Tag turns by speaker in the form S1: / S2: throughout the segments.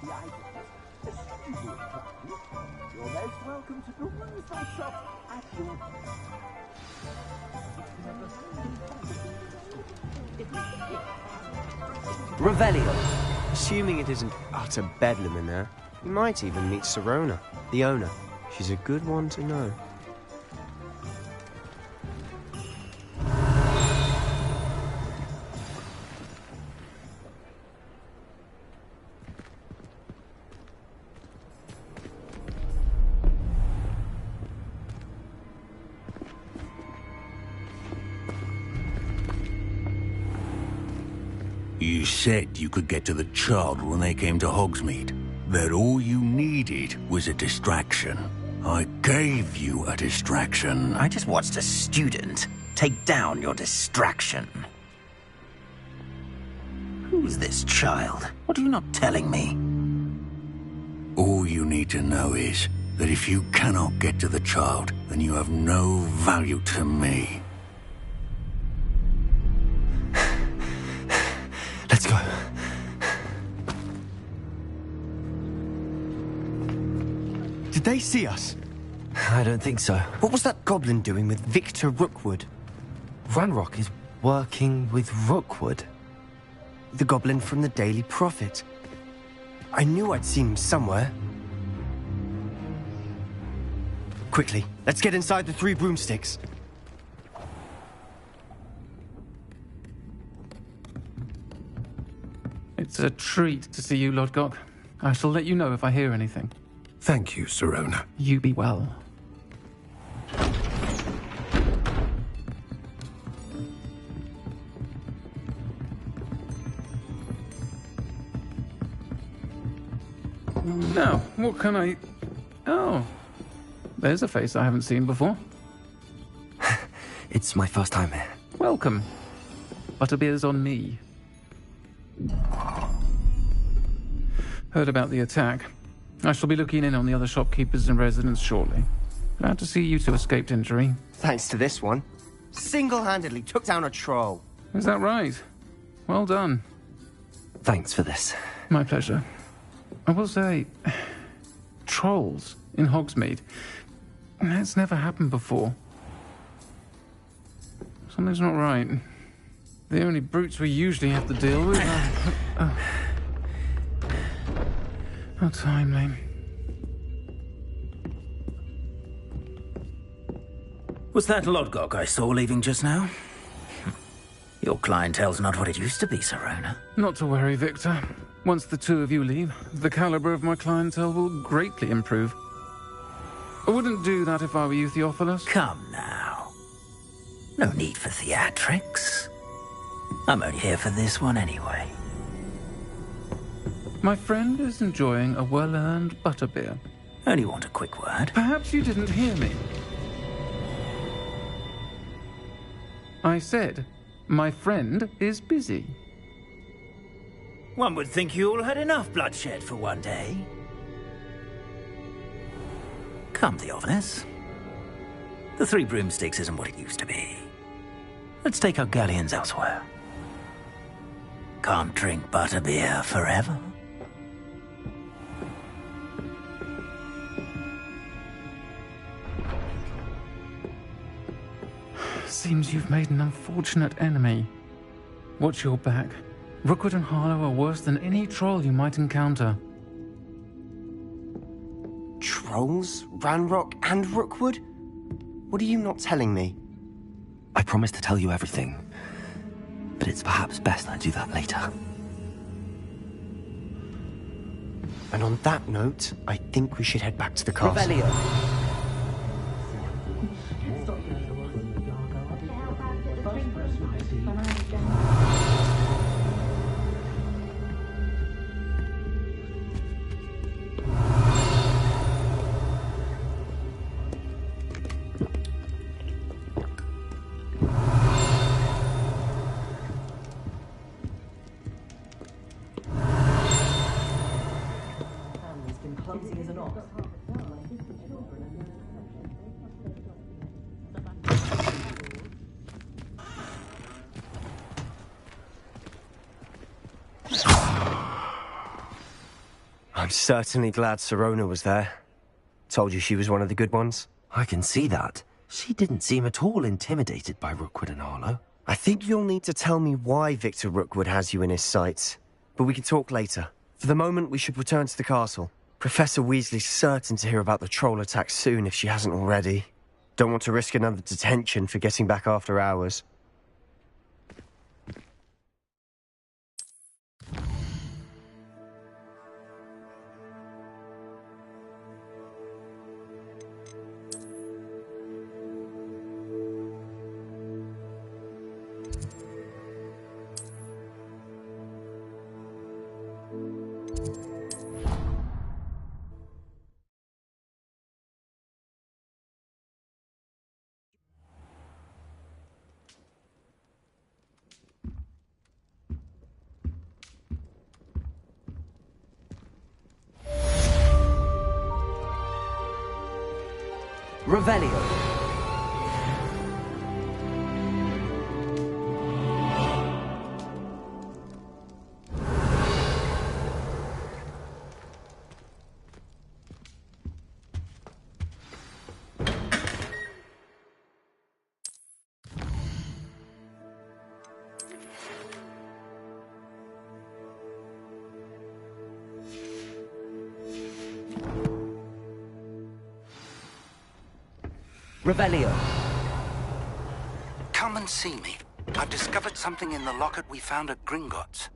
S1: the items. Excuse me, you're most welcome to peruse my shop at your
S2: Revelio. Assuming it isn't utter bedlam in there, you might even meet Sirona, the owner. She's a good one to know.
S3: You said you could get to the child when they came to Hogsmeade. That all you needed was a distraction. I gave you a distraction.
S4: I just watched a student take down your distraction. Who's this child? What are you not telling me?
S3: All you need to know is that if you cannot get to the child, then you have no value to me.
S2: Let's go. Did they see us?
S5: I don't think so.
S2: What was that goblin doing with Victor Rookwood?
S5: Ranrock is working with Rookwood.
S2: The goblin from the Daily Prophet. I knew I'd seen him somewhere. Quickly, let's get inside the 3 broomsticks.
S6: It's a treat to see you, Lodgok. I shall let you know if I hear anything.
S7: Thank you, Sirona.
S6: You be well. Now, what can I... Oh, there's a face I haven't seen before.
S5: It's my first time here.
S6: Welcome. Butterbeer's on me. Heard about the attack. I shall be looking in on the other shopkeepers and residents shortly. Glad to see you two escaped injury.
S2: Thanks to this one. Single-handedly took down a troll.
S6: Is that right? Well done.
S5: Thanks for this.
S6: My pleasure. I will say, trolls in Hogsmeade. That's never happened before. Something's not right. The only brutes we usually have to deal with are... How timely.
S4: Was that Lodgok I saw leaving just now? Your clientele's not what it used to be, Sirona.
S6: Not to worry, Victor. Once the two of you leave, the caliber of my clientele will greatly improve. I wouldn't do that if I were you, Theophilus.
S4: Come now. No need for theatrics. I'm only here for this one anyway.
S6: My friend is enjoying a well-earned butterbeer.
S4: Only want a quick word.
S6: Perhaps you didn't hear me. I said, my friend is busy.
S4: One would think you all had enough bloodshed for one day. Come, Theophilus. The 3 broomsticks isn't what it used to be. Let's take our galleons elsewhere. Can't drink butterbeer forever.
S6: Seems you've made an unfortunate enemy. Watch your back. Rookwood and Harlow are worse than any troll you might encounter.
S2: Trolls? Ranrock and Rookwood? What are you not telling me?
S5: I promised to tell you everything, but it's perhaps best I do that later.
S2: And on that note, I think we should head back to the castle.
S1: Revelio.
S2: I'm certainly glad Sirona was there. Told you she was one of the good ones.
S5: I can see that. She didn't seem at all intimidated by Rookwood and Harlow.
S2: I think you'll need to tell me why Victor Rookwood has you in his sights. But we can talk later. For the moment, we should return to the castle. Professor Weasley's certain to hear about the troll attack soon if she hasn't already. Don't want to risk another detention for getting back after hours.
S5: Revelio. Revelio.
S8: Come and see me. I've discovered something in the locket we found at Gringotts.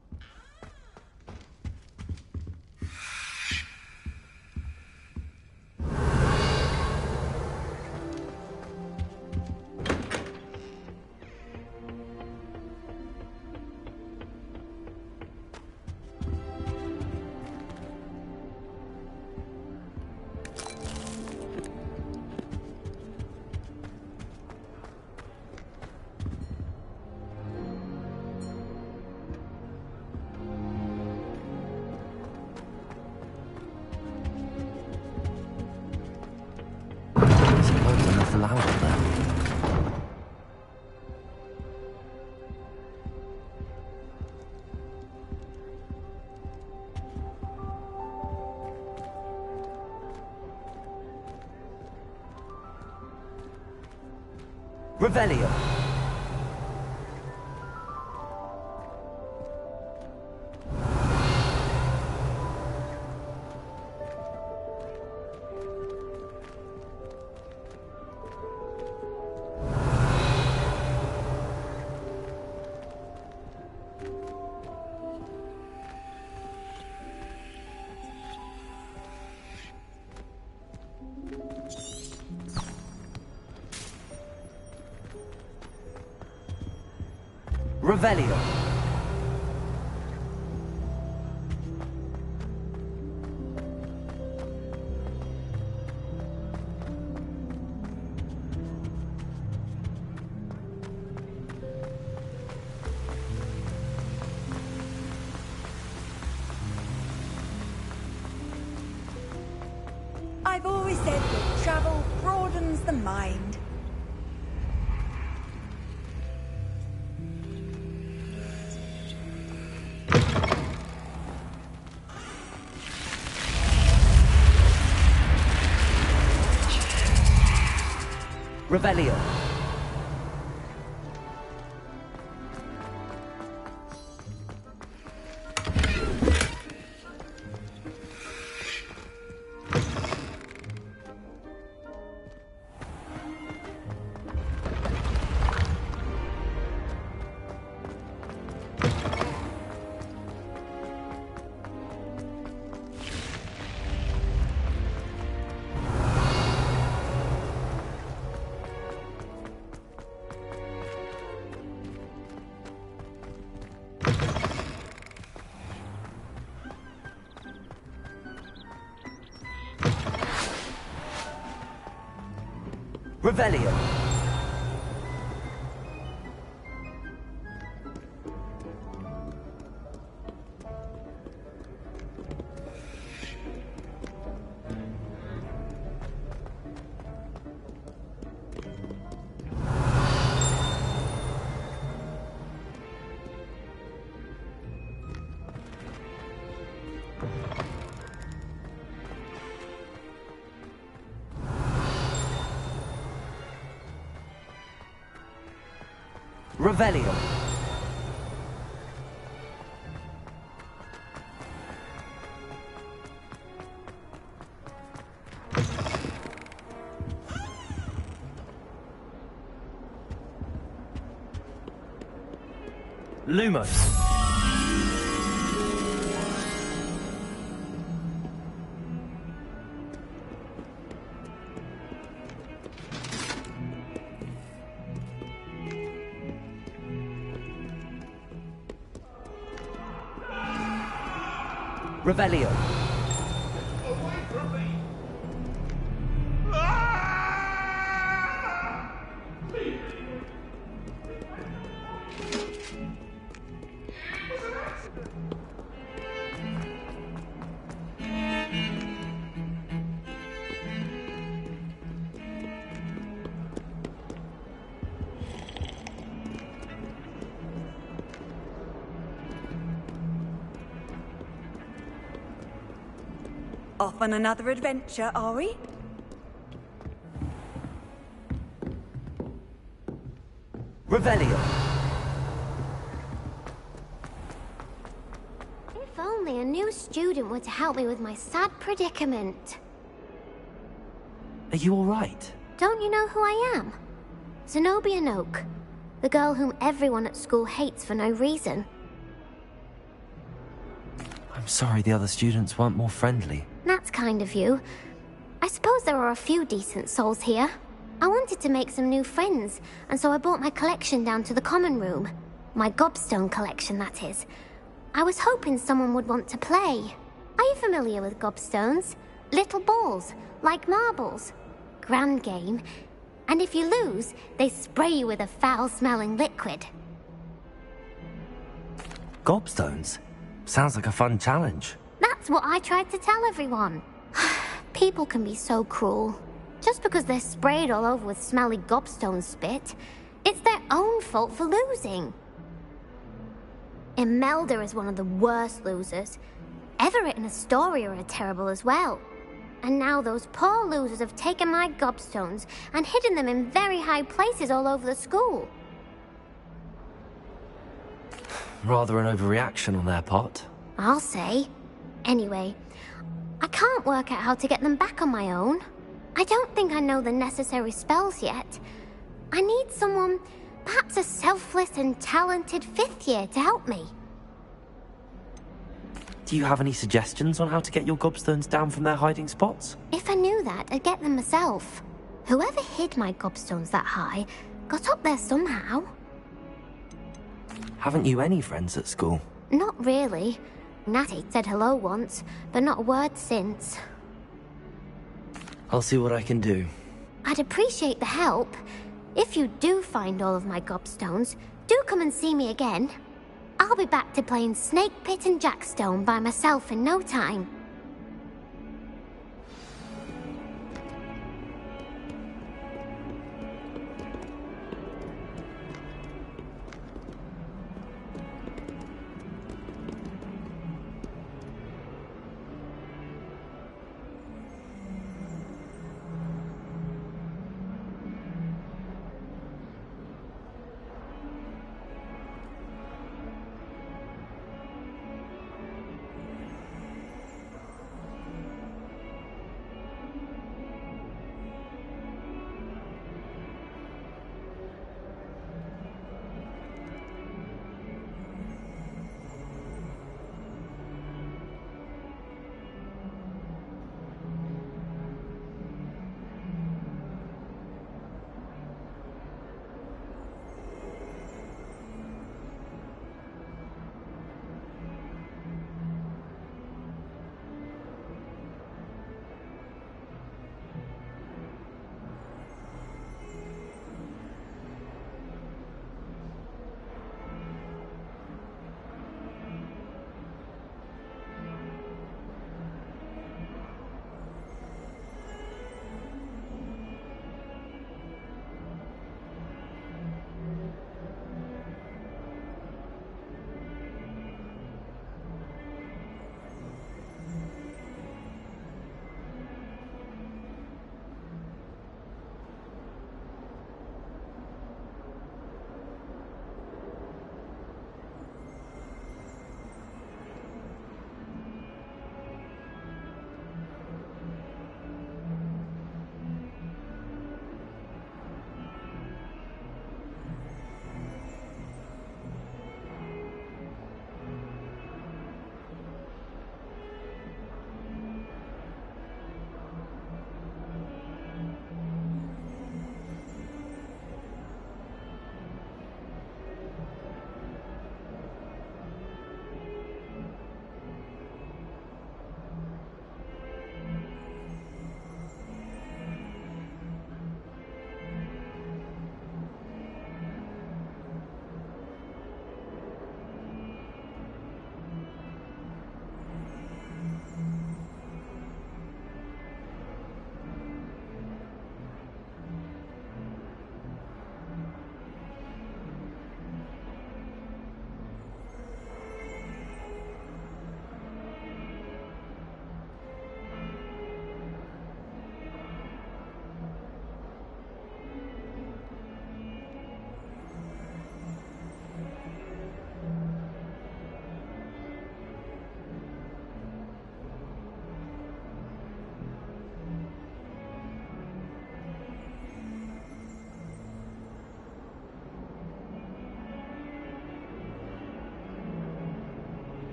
S5: Revelio. Revelio.
S9: I've always said that travel broadens the mind.
S5: Revelio. Revelio. Revelio. Lumos. Revelio.
S9: Off on another adventure, are we?
S5: Revelio.
S10: If only a new student were to help me with my sad predicament.
S5: Are you all right?
S10: Don't you know who I am? Zenobia Noak, the girl whom everyone at school hates for no reason.
S5: I'm sorry the other students weren't more friendly.
S10: That's kind of you. I suppose there are a few decent souls here. I wanted to make some new friends, and so I brought my collection down to the common room. My gobstone collection, that is. I was hoping someone would want to play. Are you familiar with gobstones? Little balls, like marbles. Grand game. And if you lose, they spray you with a foul-smelling liquid.
S5: Gobstones? Sounds like a fun challenge.
S10: That's what I tried to tell everyone. People can be so cruel. Just because they're sprayed all over with smelly gobstone spit, it's their own fault for losing. Imelda is one of the worst losers. Everett and Astoria are terrible as well. And now those poor losers have taken my gobstones and hidden them in very high places all over the school.
S5: Rather an overreaction on their part.
S10: I'll say. Anyway, I can't work out how to get them back on my own. I don't think I know the necessary spells yet. I need someone, perhaps a selfless and talented fifth year to help me.
S5: Do you have any suggestions on how to get your gobstones down from their hiding spots?
S10: If I knew that, I'd get them myself. Whoever hid my gobstones that high got up there somehow.
S5: Haven't you any friends at school?
S10: Not really. Natty said hello once, but not a word since.
S5: I'll see what I can do.
S10: I'd appreciate the help. If you do find all of my gobstones, do come and see me again. I'll be back to playing Snake Pit and Jackstone by myself in no time.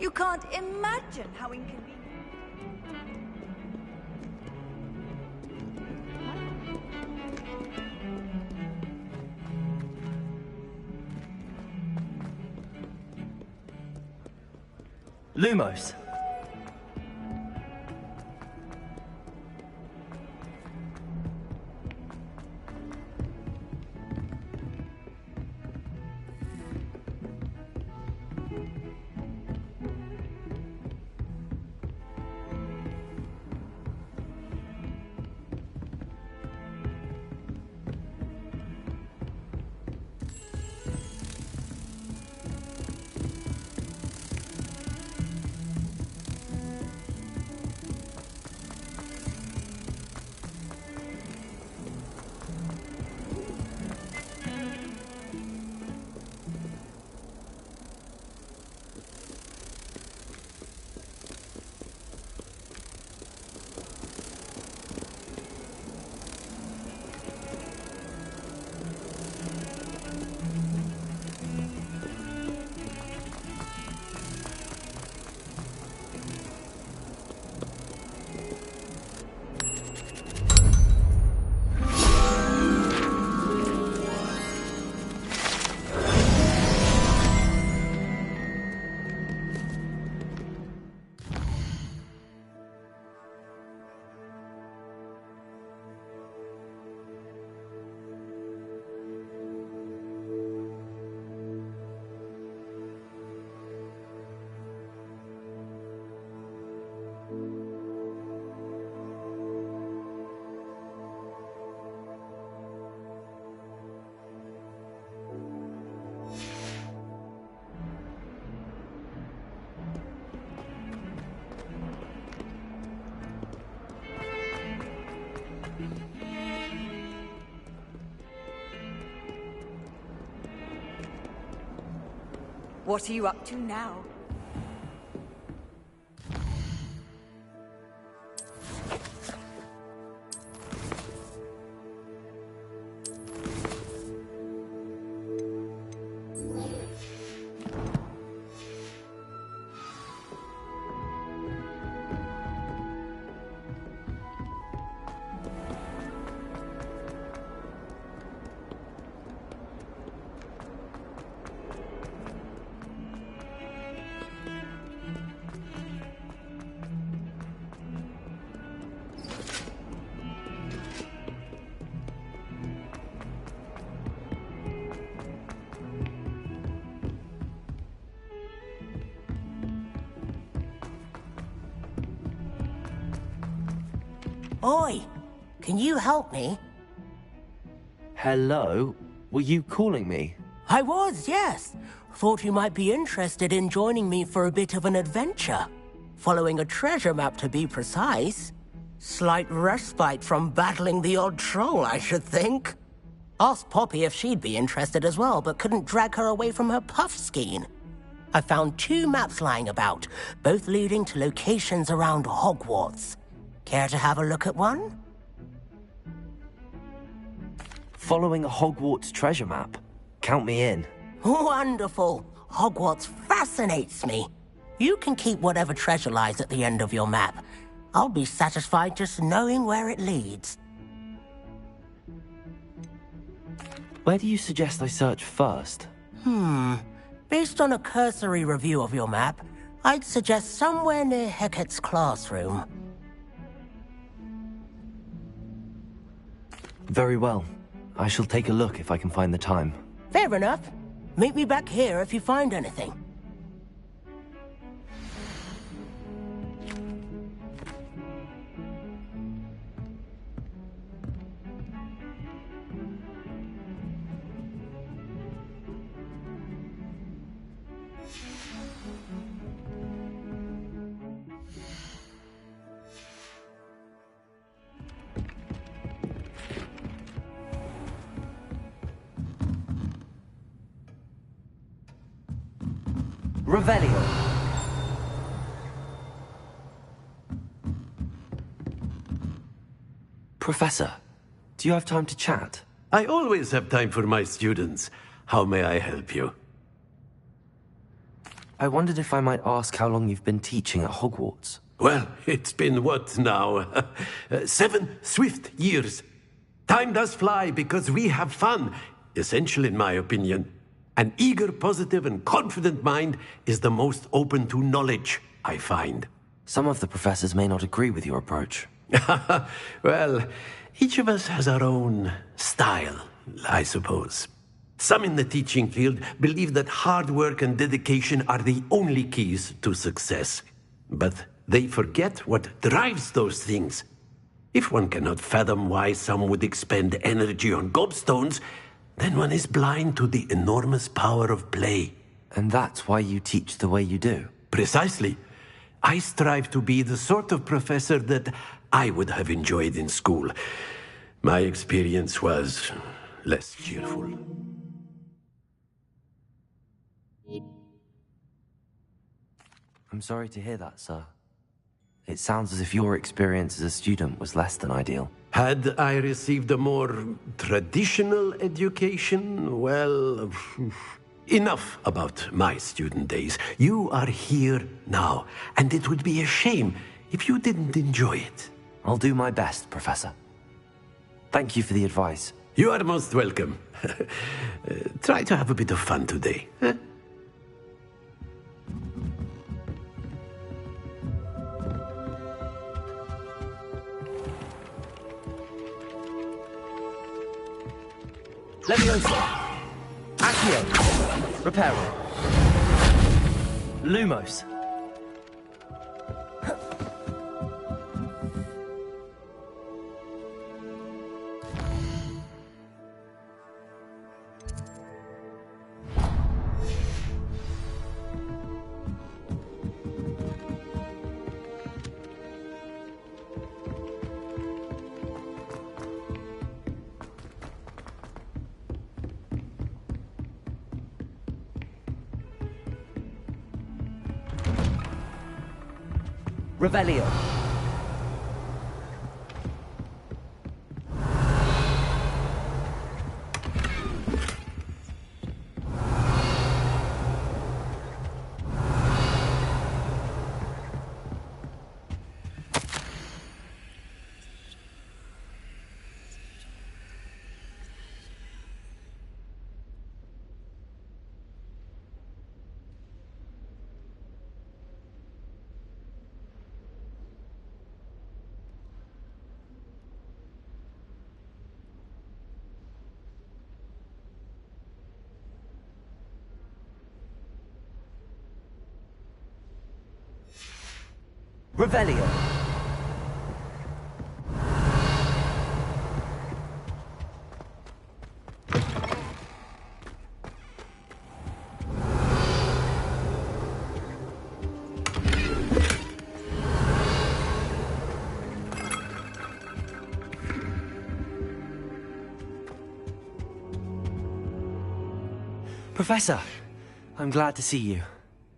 S9: You can't imagine how inconvenient.
S5: Lumos.
S9: What are you up to now?
S11: Oi! Can you help me?
S5: Hello? Were you calling me?
S11: I was, yes. Thought you might be interested in joining me for a bit of an adventure. Following a treasure map, to be precise. Slight respite from battling the odd troll, I should think. Asked Poppy if she'd be interested as well, but couldn't drag her away from her puff skein. I found 2 maps lying about, both leading to locations around Hogwarts. Care to have a look at one?
S5: Following a Hogwarts treasure map? Count me in.
S11: Wonderful. Hogwarts fascinates me. You can keep whatever treasure lies at the end of your map. I'll be satisfied just knowing where it leads.
S5: Where do you suggest I search first?
S11: Based on a cursory review of your map, I'd suggest somewhere near Hecat's classroom.
S5: Very well. I shall take a look if I can find the time.
S11: Fair enough. Meet me back here if you find anything.
S5: Revelio. Professor, do you have time to chat?
S7: I always have time for my students. How may I help you?
S5: I wondered if I might ask how long you've been teaching at Hogwarts.
S12: Well, it's been what now? 7 swift years. Time does fly because we have fun. Essential in my opinion. An eager, positive, and confident mind is the most open to knowledge, I find.
S5: Some of the professors may not agree with your approach.
S12: Well, each of us has our own style, I suppose. Some in the teaching field believe that hard work and dedication are the only keys to success. But they forget what drives those things. If one cannot fathom why some would expend energy on gobstones, then one is blind to the enormous power of play.
S5: And that's why you teach the way you do?
S12: Precisely. I strive to be the sort of professor that I would have enjoyed in school. My experience was less cheerful.
S5: I'm sorry to hear that, sir. It sounds as if your experience as a student was less than ideal.
S12: Had I received a more traditional education, well, enough about my student days. You are here now, and it would be a shame if you didn't enjoy it.
S5: I'll do my best, Professor. Thank you for the advice.
S12: You are most welcome. Try to have a bit of fun today. Huh?
S5: Leviosa. Accio. Reparo. Lumos. Revelio. Revelio. Professor, I'm glad to see you.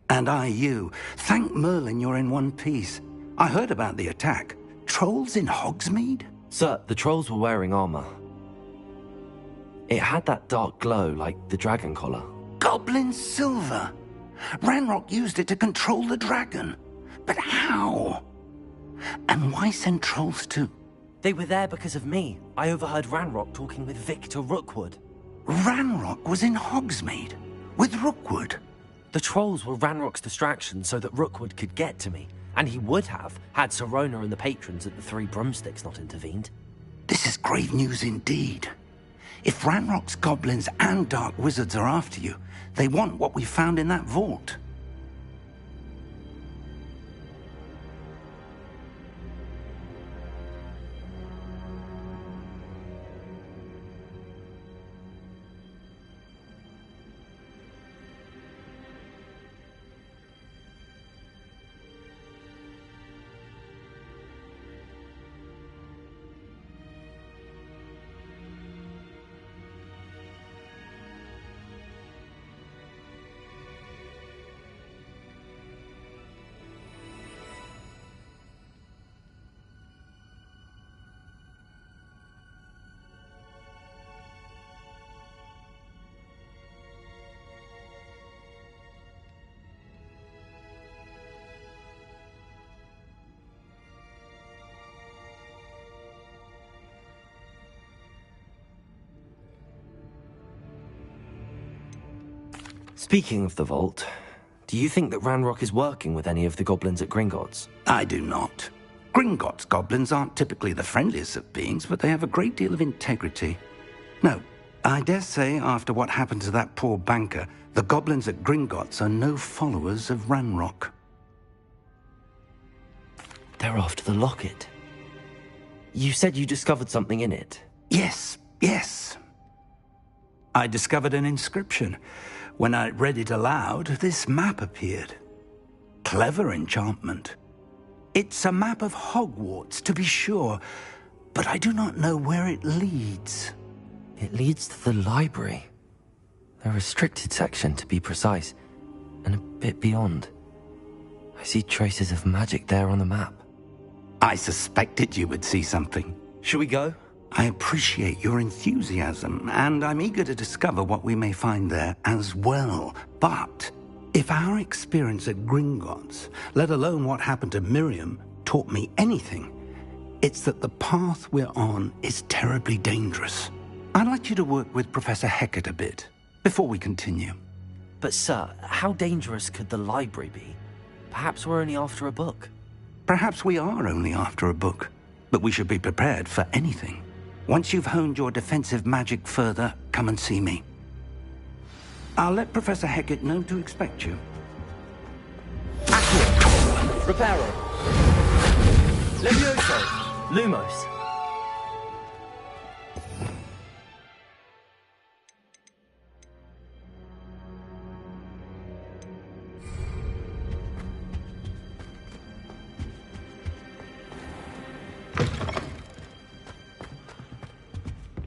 S8: And I you. Thank Merlin you're in one piece. I heard about the attack. Trolls in Hogsmeade?
S5: Sir, the trolls were wearing armor. It had that dark glow like the dragon collar.
S8: Goblin silver! Ranrock used it to control the dragon. But how? And why send trolls too?
S5: They were there because of me. I overheard Ranrock talking with Victor Rookwood.
S8: Ranrock was in Hogsmeade? With Rookwood?
S5: The trolls were Ranrock's distraction so that Rookwood could get to me. And he would have, had Sirona and the patrons at the Three Broomsticks not intervened.
S8: This is grave news indeed. If Ranrock's goblins and dark wizards are after you, they want what we found in that vault.
S5: Speaking of the vault, do you think that Ranrock is working with any of the goblins at Gringotts?
S8: I do not. Gringotts goblins aren't typically the friendliest of beings, but they have a great deal of integrity. No, I dare say after what happened to that poor banker, the goblins at Gringotts are no followers of Ranrock.
S5: They're after the locket. You said you discovered something in it.
S8: Yes. I discovered an inscription. When I read it aloud, this map appeared. Clever enchantment. It's a map of Hogwarts, to be sure, but I do not know where it leads.
S5: It leads to the library. A restricted section, to be precise, and a bit beyond. I see traces of magic there on the map.
S8: I suspected you would see something.
S5: Shall we go?
S8: I appreciate your enthusiasm, and I'm eager to discover what we may find there as well. But if our experience at Gringotts, let alone what happened to Miriam, taught me anything, it's that the path we're on is terribly dangerous. I'd like you to work with Professor Hecat a bit before we continue.
S5: But sir, how dangerous could the library be? Perhaps we're only after a book.
S8: Perhaps we are only after a book, but we should be prepared for anything. Once you've honed your defensive magic further, come and see me. I'll let Professor Hecat know to expect you.
S5: Accio! Reparo! Levioso! Lumos!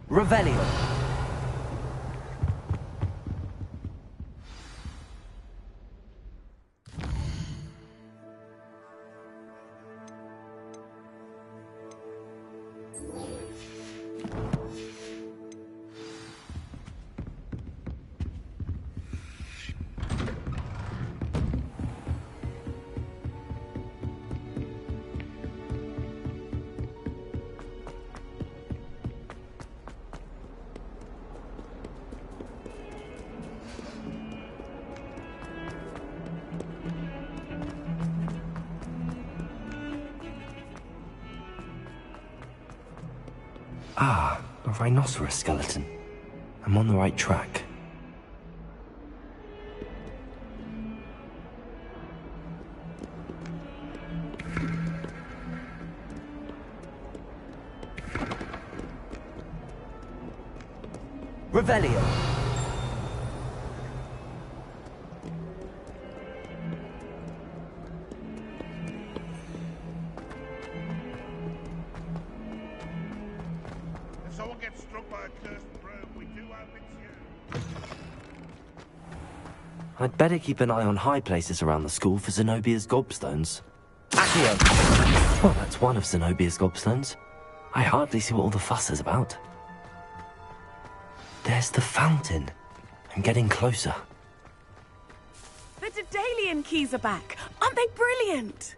S5: Revelio. Ah, a rhinoceros skeleton. I'm on the right track. Revelio.
S1: Someone gets struck by a cursed broom, we do hope it's you.
S5: I'd better keep an eye on high places around the school for Zenobia's gobstones. Accio! Well, that's one of Zenobia's gobstones. I hardly see what all the fuss is about. There's the fountain. I'm getting closer.
S13: The Daedalian keys are back. Aren't they brilliant?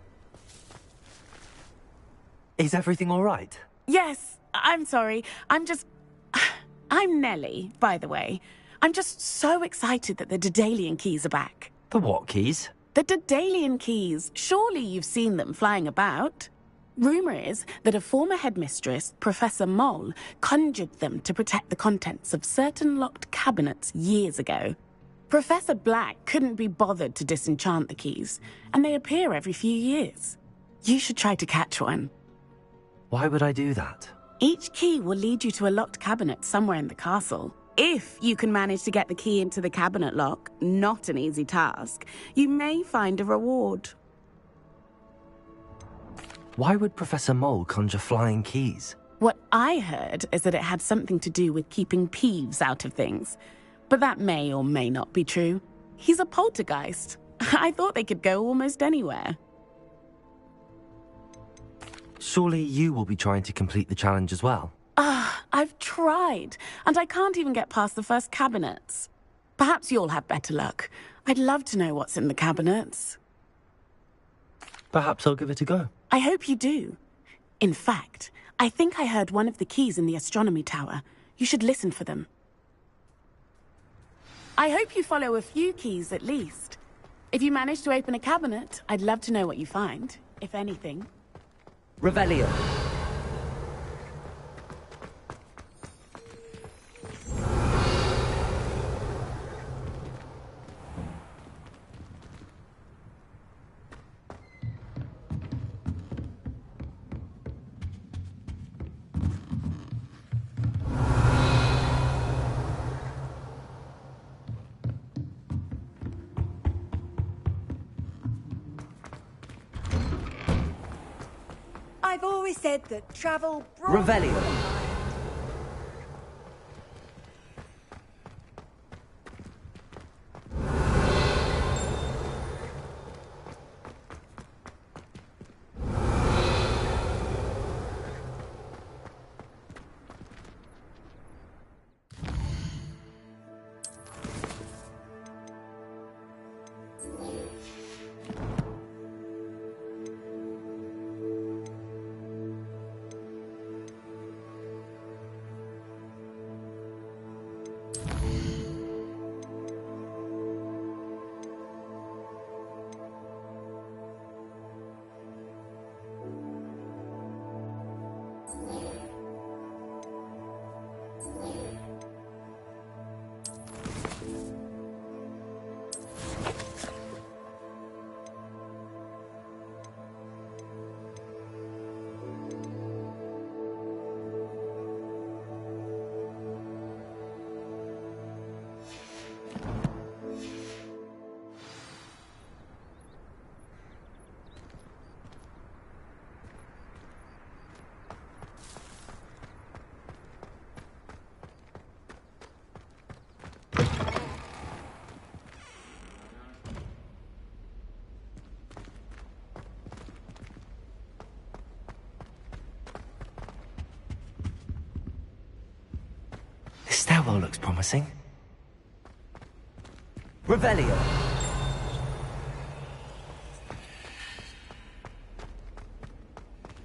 S5: Is everything all right?
S13: Yes. I'm sorry. I'm Nellie, by the way. I'm just so excited that the Daedalian keys are back.
S5: The what keys?
S13: The Daedalian keys. Surely you've seen them flying about. Rumour is that a former headmistress, Professor Moll, conjured them to protect the contents of certain locked cabinets years ago. Professor Black couldn't be bothered to disenchant the keys, and they appear every few years. You should try to catch one.
S5: Why would I do that?
S13: Each key will lead you to a locked cabinet somewhere in the castle. If you can manage to get the key into the cabinet lock, not an easy task, you may find a reward.
S5: Why would Professor Moll conjure flying keys?
S13: What I heard is that it had something to do with keeping Peeves out of things. But that may or may not be true. He's a poltergeist. I thought they could go almost anywhere.
S5: Surely you will be trying to complete the challenge as well?
S13: I've tried, and I can't even get past the first cabinets. Perhaps you'll have better luck. I'd love to know what's in the cabinets.
S5: Perhaps I'll give it a go.
S13: I hope you do. In fact, I think I heard one of the keys in the astronomy tower. You should listen for them. I hope you follow a few keys at least. If you manage to open a cabinet, I'd love to know what you find, if anything.
S5: Revelio.
S9: I've always said that travel...
S5: Revelio. This stairwell looks promising. Revelio.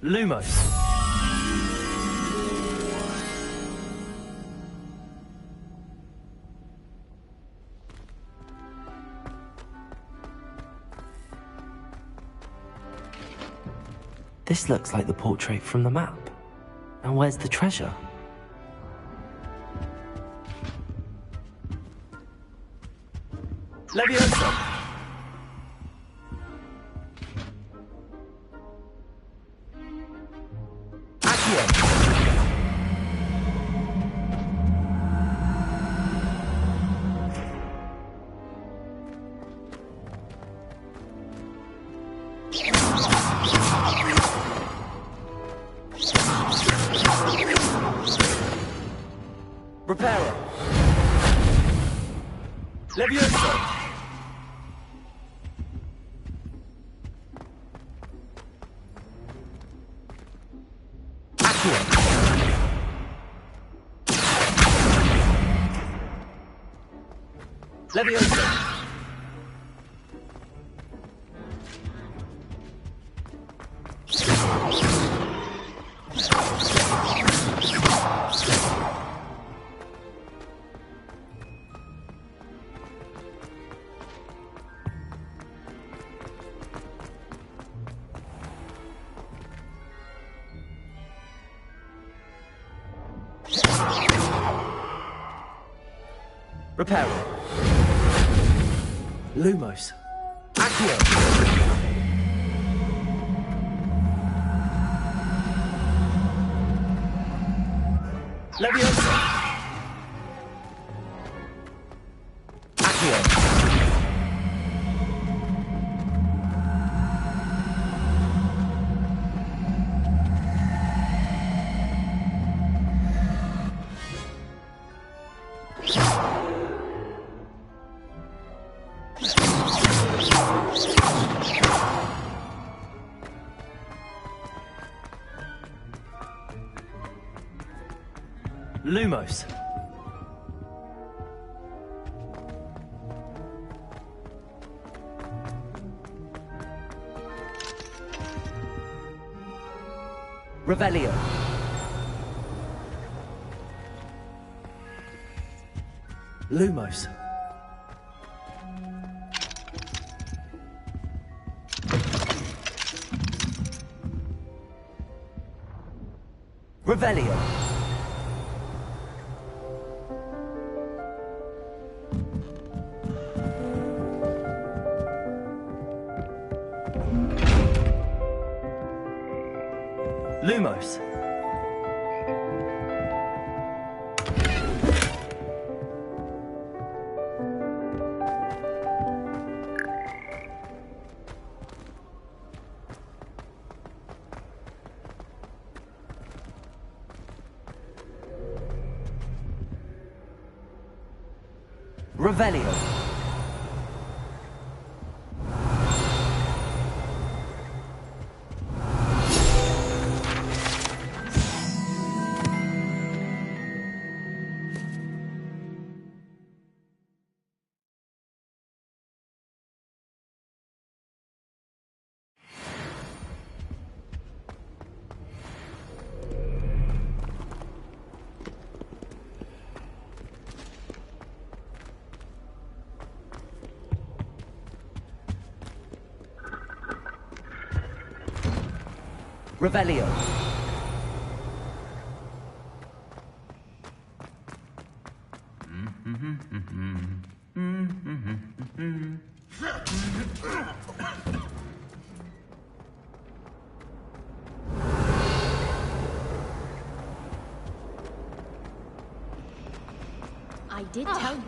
S5: Lumos. This looks like the portrait from the map. And where's the treasure? Leviosa! Reparo! Leviosa! Leviosa! Reparo. Lumos. Accio. Leviosa. Accio. Lumos. Revelio. Lumos. Revelio. Lumos. Revelio. Revelio.
S14: I did tell you.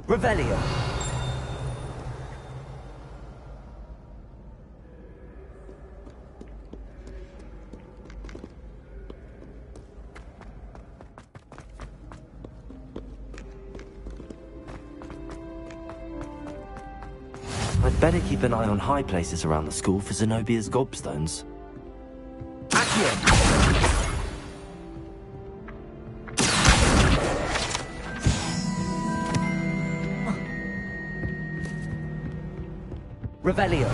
S5: Revelio. I'd better keep an eye on high places around the school for Zenobia's gobstones. Accio! Revelio.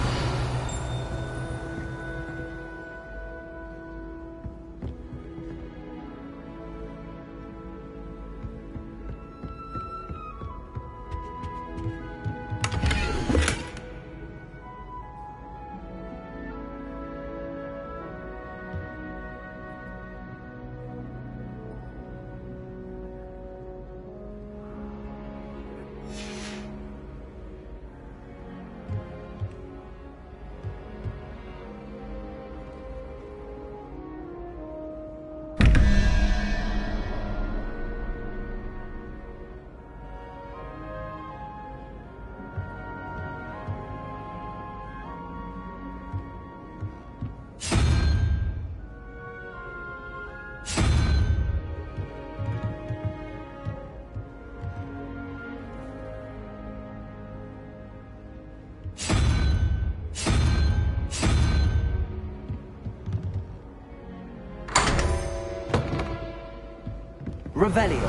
S5: Revelio.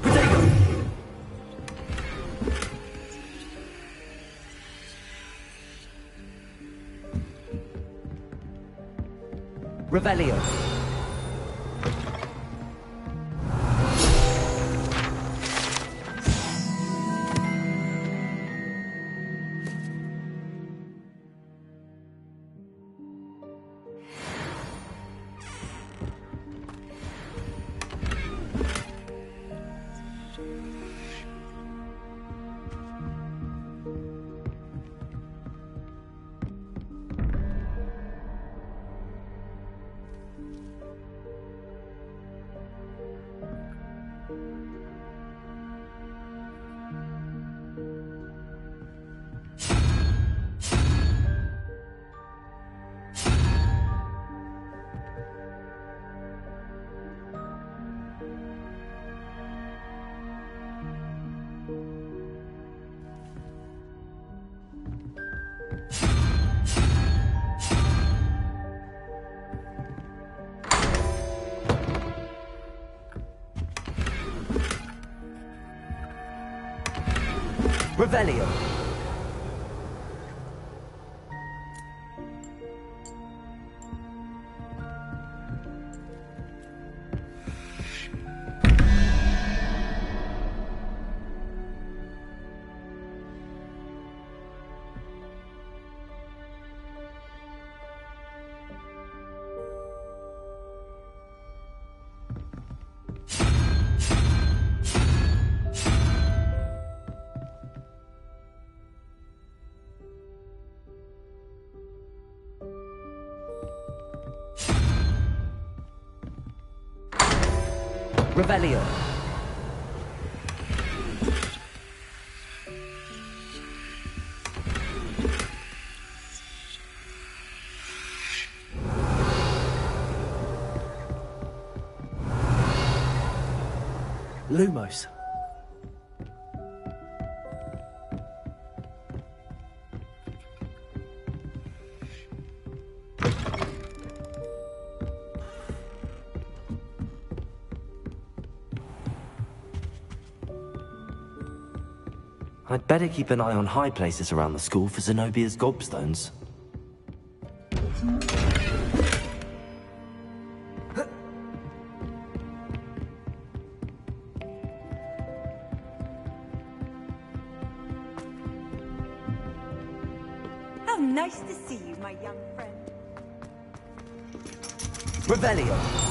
S5: Protego. Revelio. Revelio. Revelio.
S2: Lumos.
S5: I'd better keep an eye on high places around the school for Zenobia's gobstones.
S9: How nice to see you, my young friend.
S5: Revelio.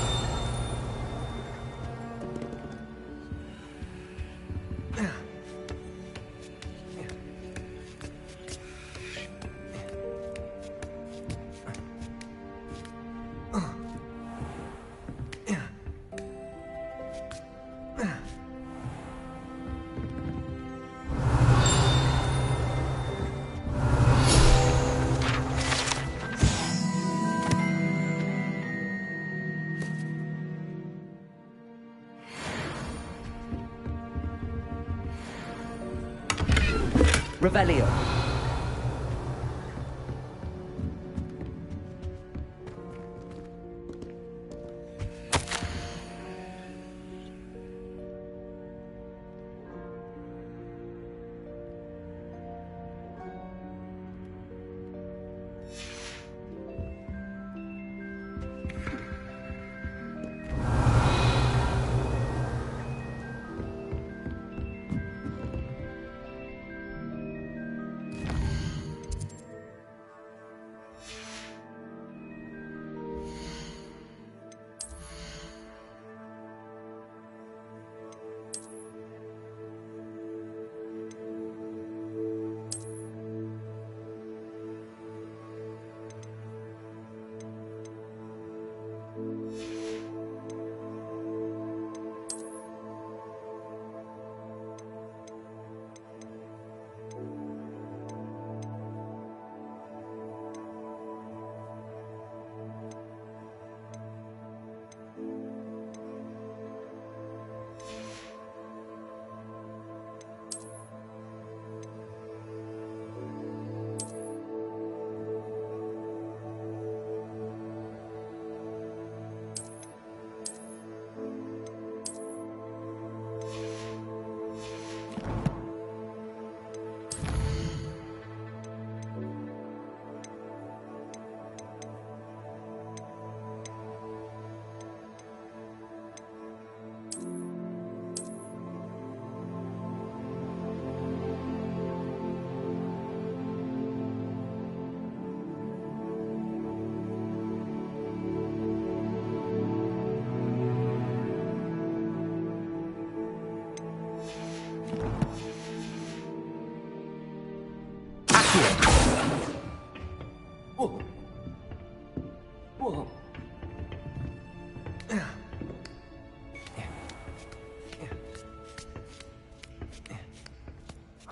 S5: Revelio.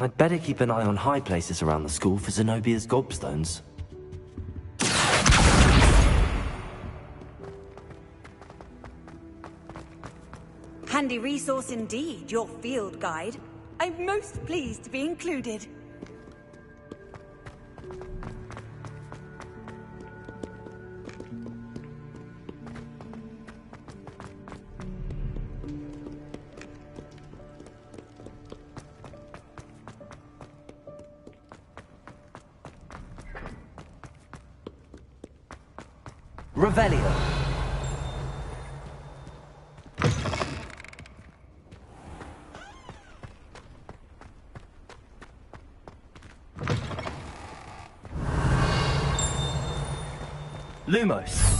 S5: I'd better keep an eye on high places around the school for Zenobia's gobstones.
S9: Handy resource indeed, your field guide. I'm most pleased to be included.
S5: Revelio. Lumos.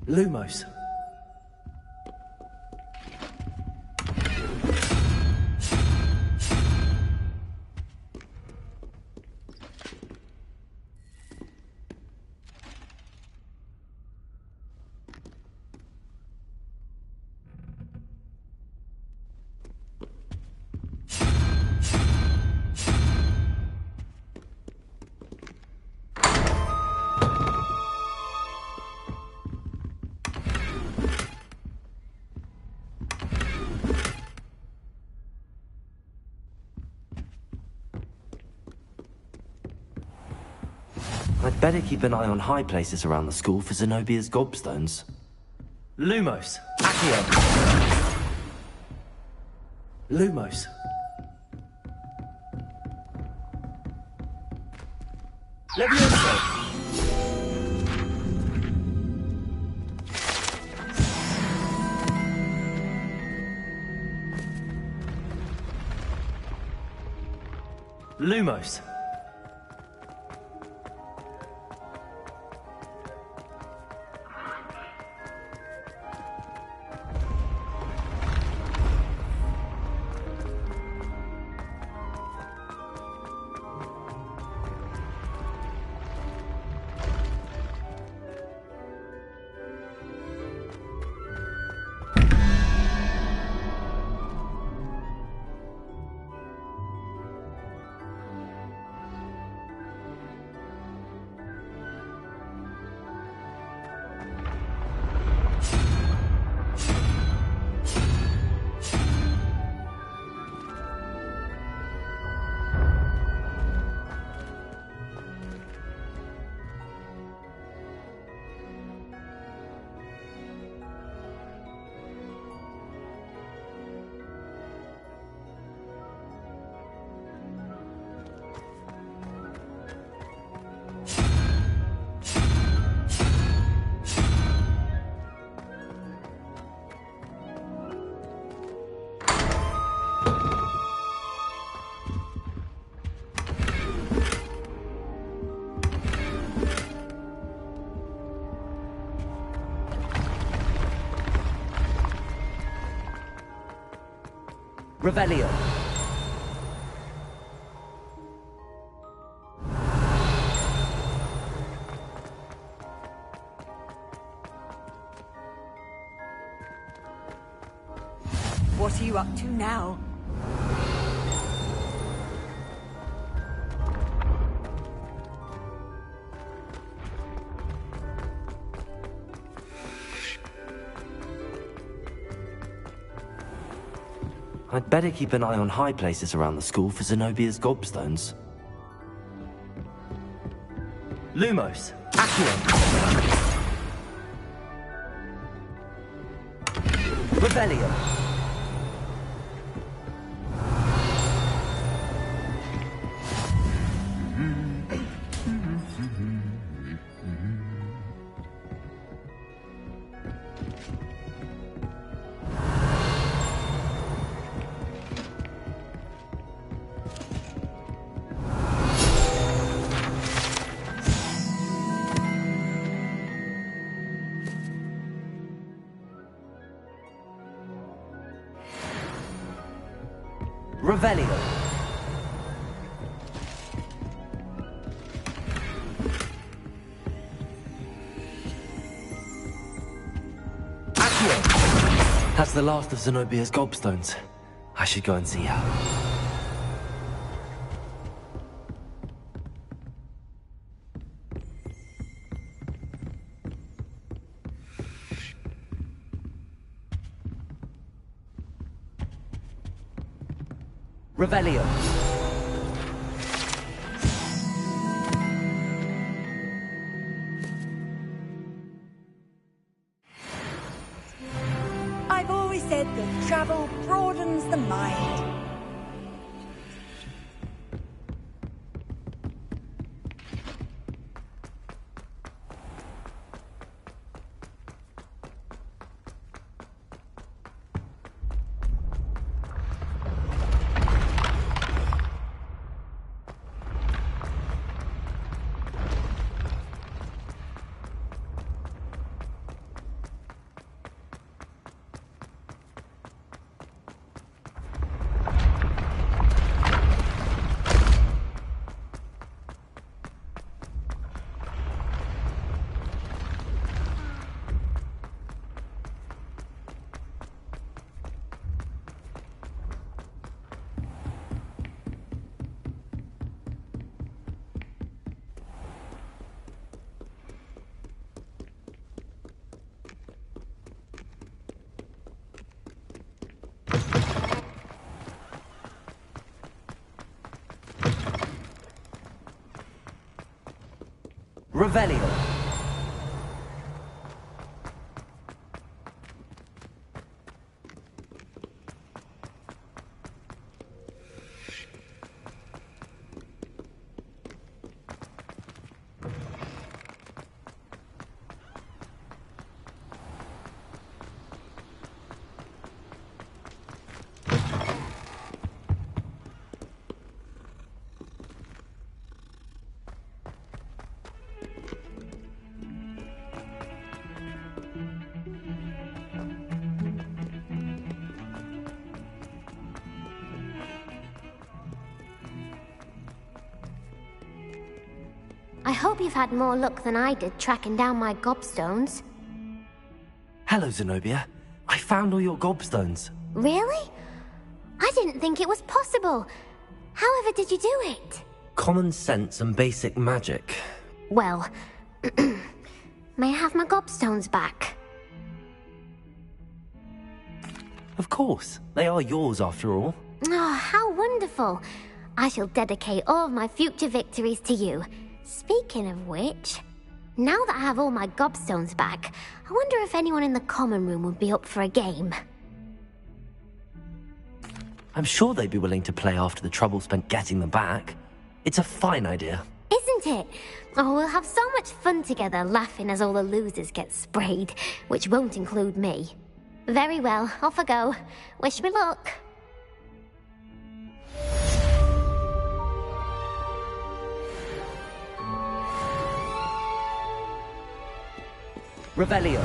S5: Lumos. I'd better keep an eye on high places around the school for Zenobia's gobstones. Lumos. Accio. Lumos. Levioso. Lumos. Revelio.
S9: What are you up to now?
S5: I'd better keep an eye on high places around the school for Zenobia's gobstones. Lumos. Accio. Revelio. Revelio. Accio. That's the last of Zenobia's gobstones. I should go and see her. Revelio.
S9: I've always said that travel broadens the mind.
S5: Revelio.
S10: I hope you've had more luck than I did tracking down my gobstones.
S5: Hello, Zenobia. I found all your gobstones.
S10: Really? I didn't think it was possible. However did you do it?
S5: Common sense and basic magic.
S10: Well, may I have my gobstones back?
S5: Of course. They are yours after all.
S10: Oh, how wonderful. I shall dedicate all of my future victories to you. Speaking of which, now that I have all my gobstones back, I wonder if anyone in the common room would be up for a game.
S5: I'm sure they'd be willing to play after the trouble spent getting them back. It's a fine idea.
S10: Isn't it? Oh, we'll have so much fun together laughing as all the losers get sprayed, which won't include me. Very well, off I go. Wish me luck.
S5: Revelio.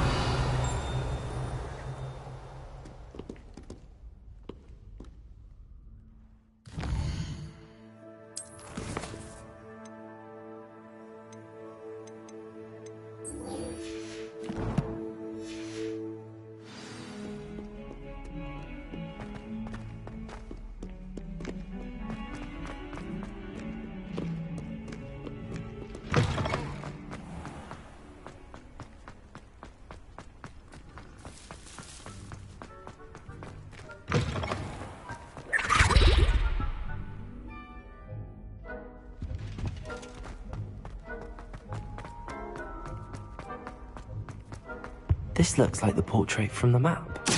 S5: This looks like the portrait from the map.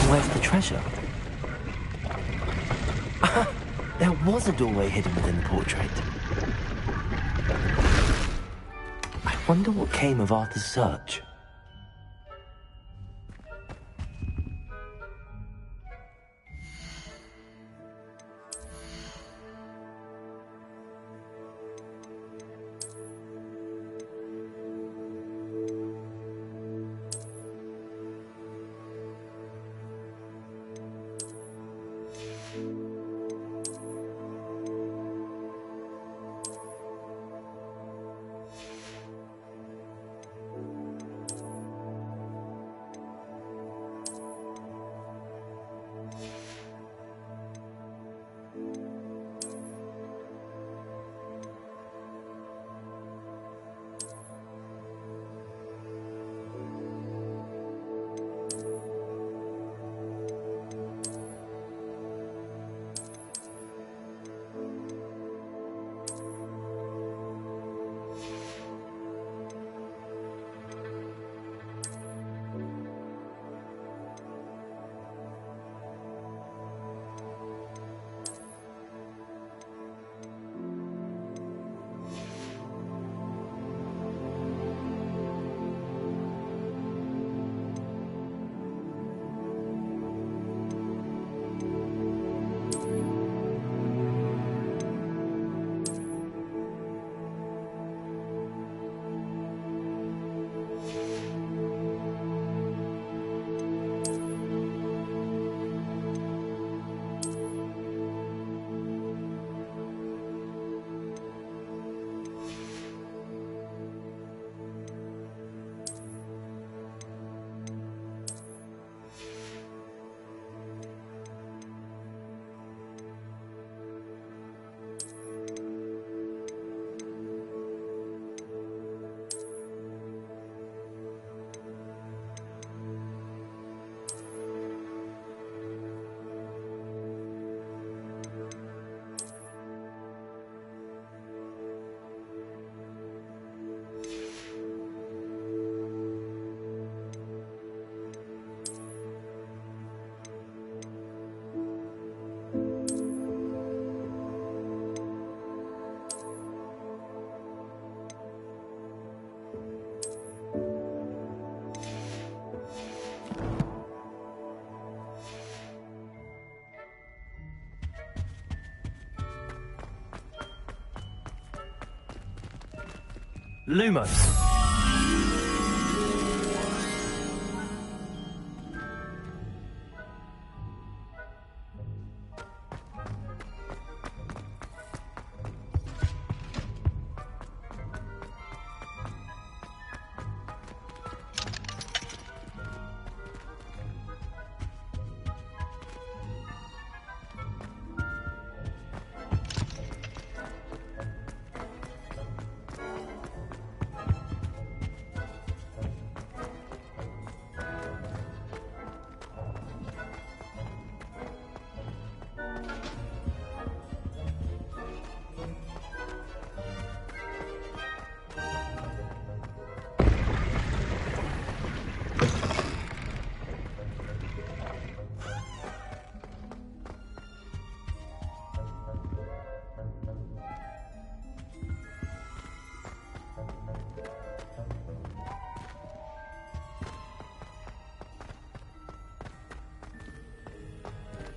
S5: Where's the treasure? There was a doorway hidden within the portrait. I wonder what came of Arthur's search.
S2: Lumos.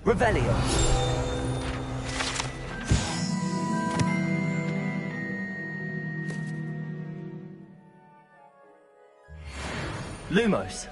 S2: Revelio. Lumos.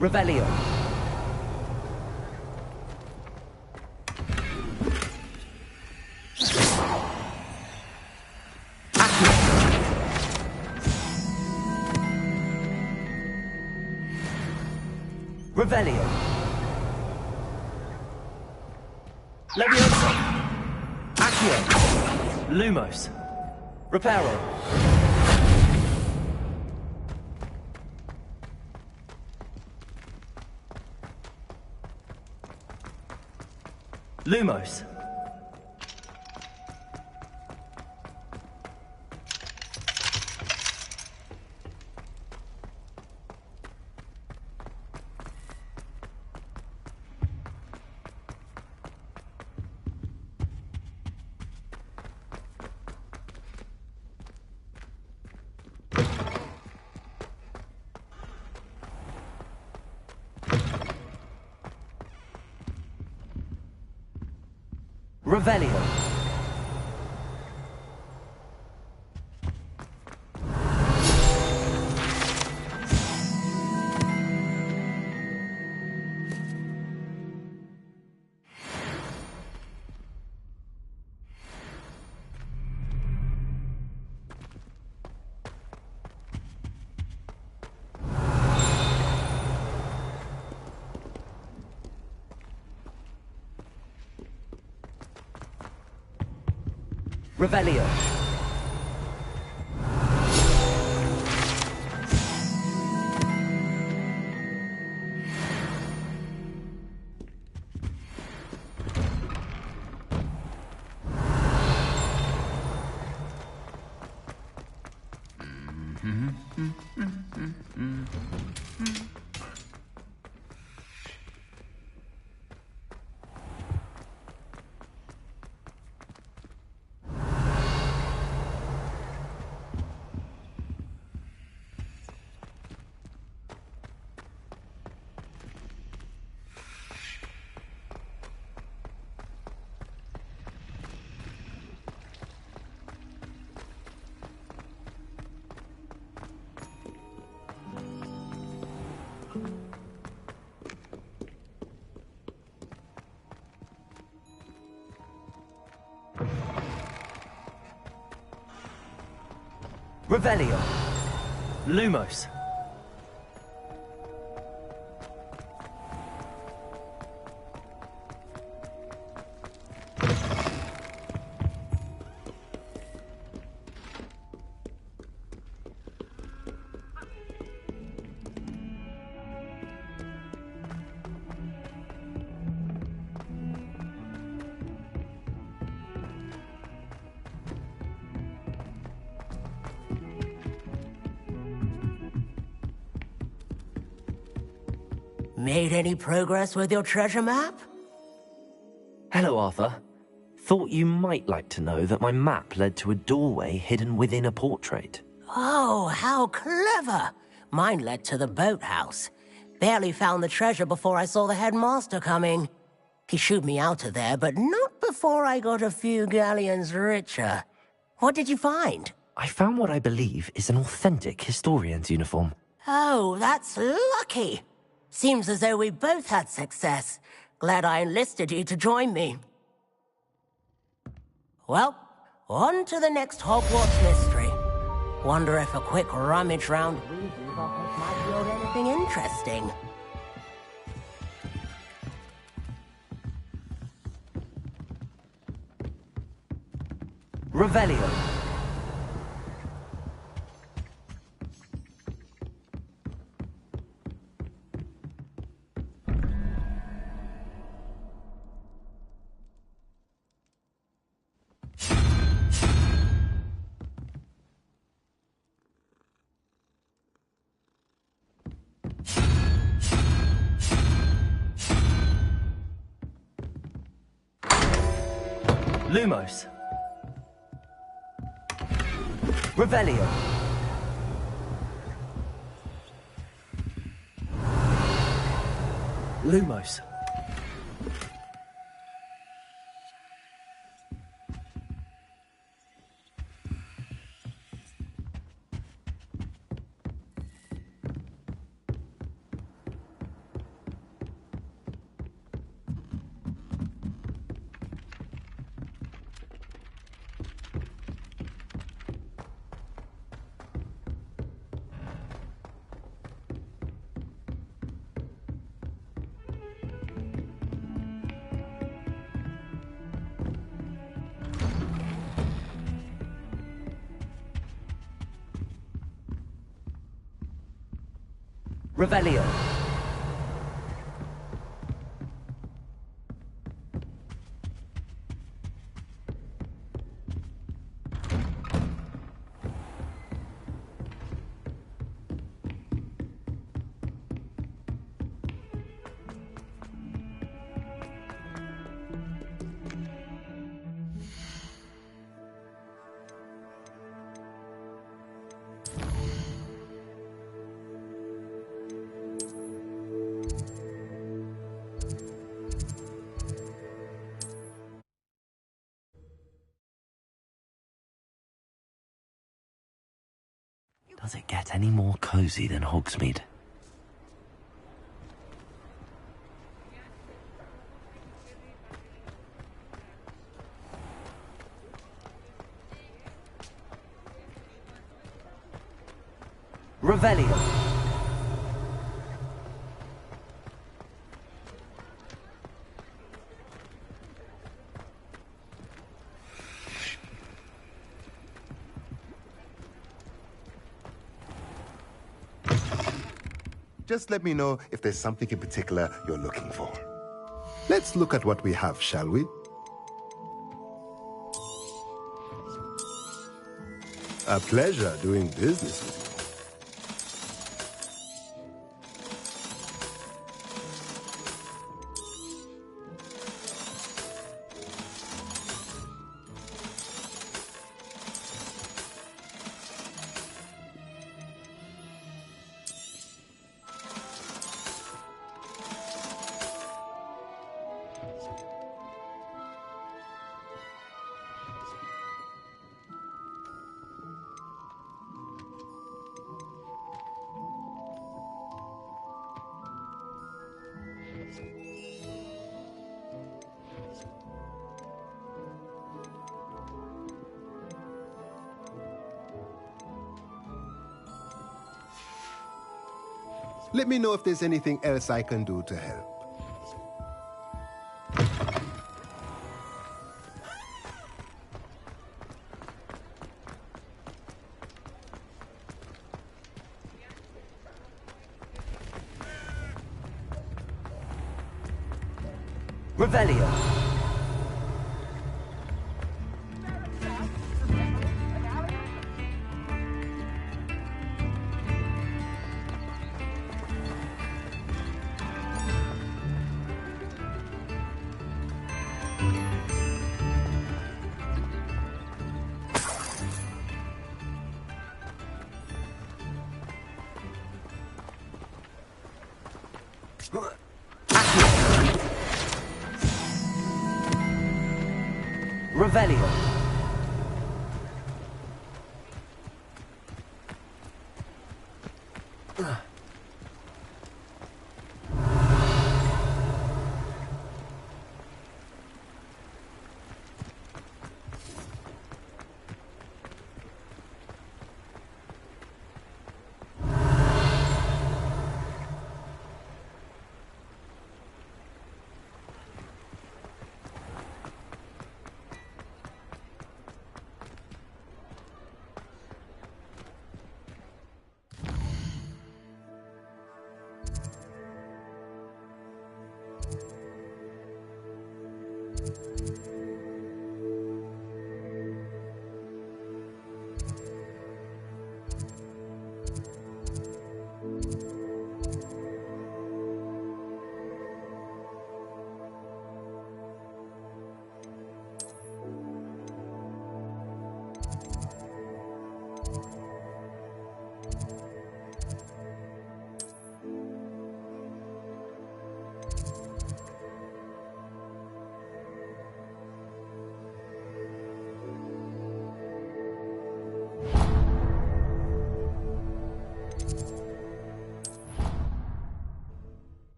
S2: Revelio. Revelio. Leviosa. Accio. Lumos. Reparo. Lumos. Revelio. Revelio. Revelio. Lumos.
S11: Made any progress with your treasure map?
S5: Hello, Arthur. Thought you might like to know that my map led to a doorway hidden within a portrait.
S11: Oh, how clever! Mine led to the boathouse. Barely found the treasure before I saw the headmaster coming. He shooed me out of there, but not before I got a few galleons richer. What did you find?
S5: I found what I believe is an authentic historian's uniform.
S11: Oh, that's lucky. Seems as though we both had success. Glad I enlisted you to join me. Well, on to the next Hogwarts mystery. Wonder if a quick rummage round Weasley's office might yield anything interesting.
S5: Revelio. Lumos. Revelio. Lumos. Revelio. Does it get any more cozy than Hogsmeade? Revelio.
S14: Just let me know if there's something in particular you're looking for. Let's look at what we have, shall we? A pleasure doing business with you. Let me know if there's anything else I can do to help.
S5: Revelio. Revelio.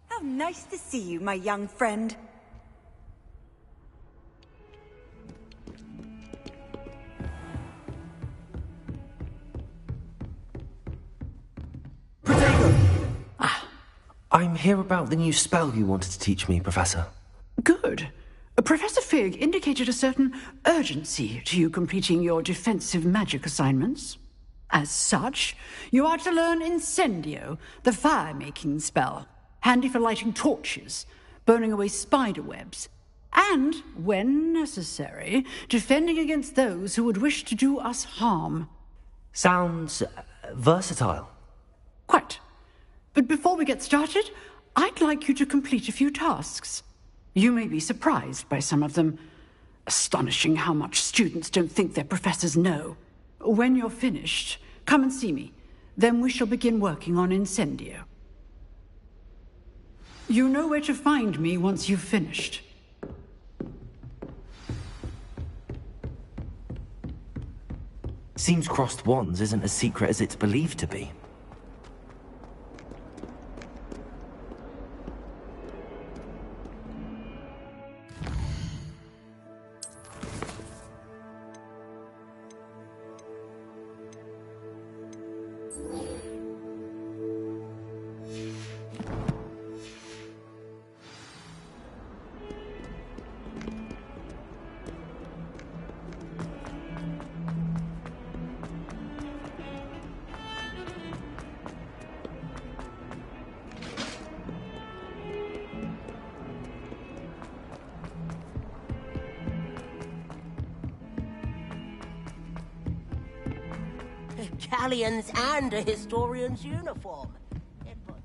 S9: How nice to see you, my young friend.
S5: I'm here about the new spell you wanted to teach me, Professor.
S15: Good. Professor Fig indicated a certain urgency to you completing your defensive magic assignments. As such, you are to learn Incendio, the fire-making spell, handy for lighting torches, burning away spider webs, and, when necessary, defending against those who would wish to do us harm.
S5: Sounds versatile.
S15: Quite. But before we get started, I'd like you to complete a few tasks. You may be surprised by some of them. Astonishing how much students don't think their professors know. When you're finished, come and see me. Then we shall begin working on Incendio. You know where to find me once you've finished.
S5: Seems crossed wands isn't as secret as it's believed to be.
S11: Galleons and a historian's uniform. It put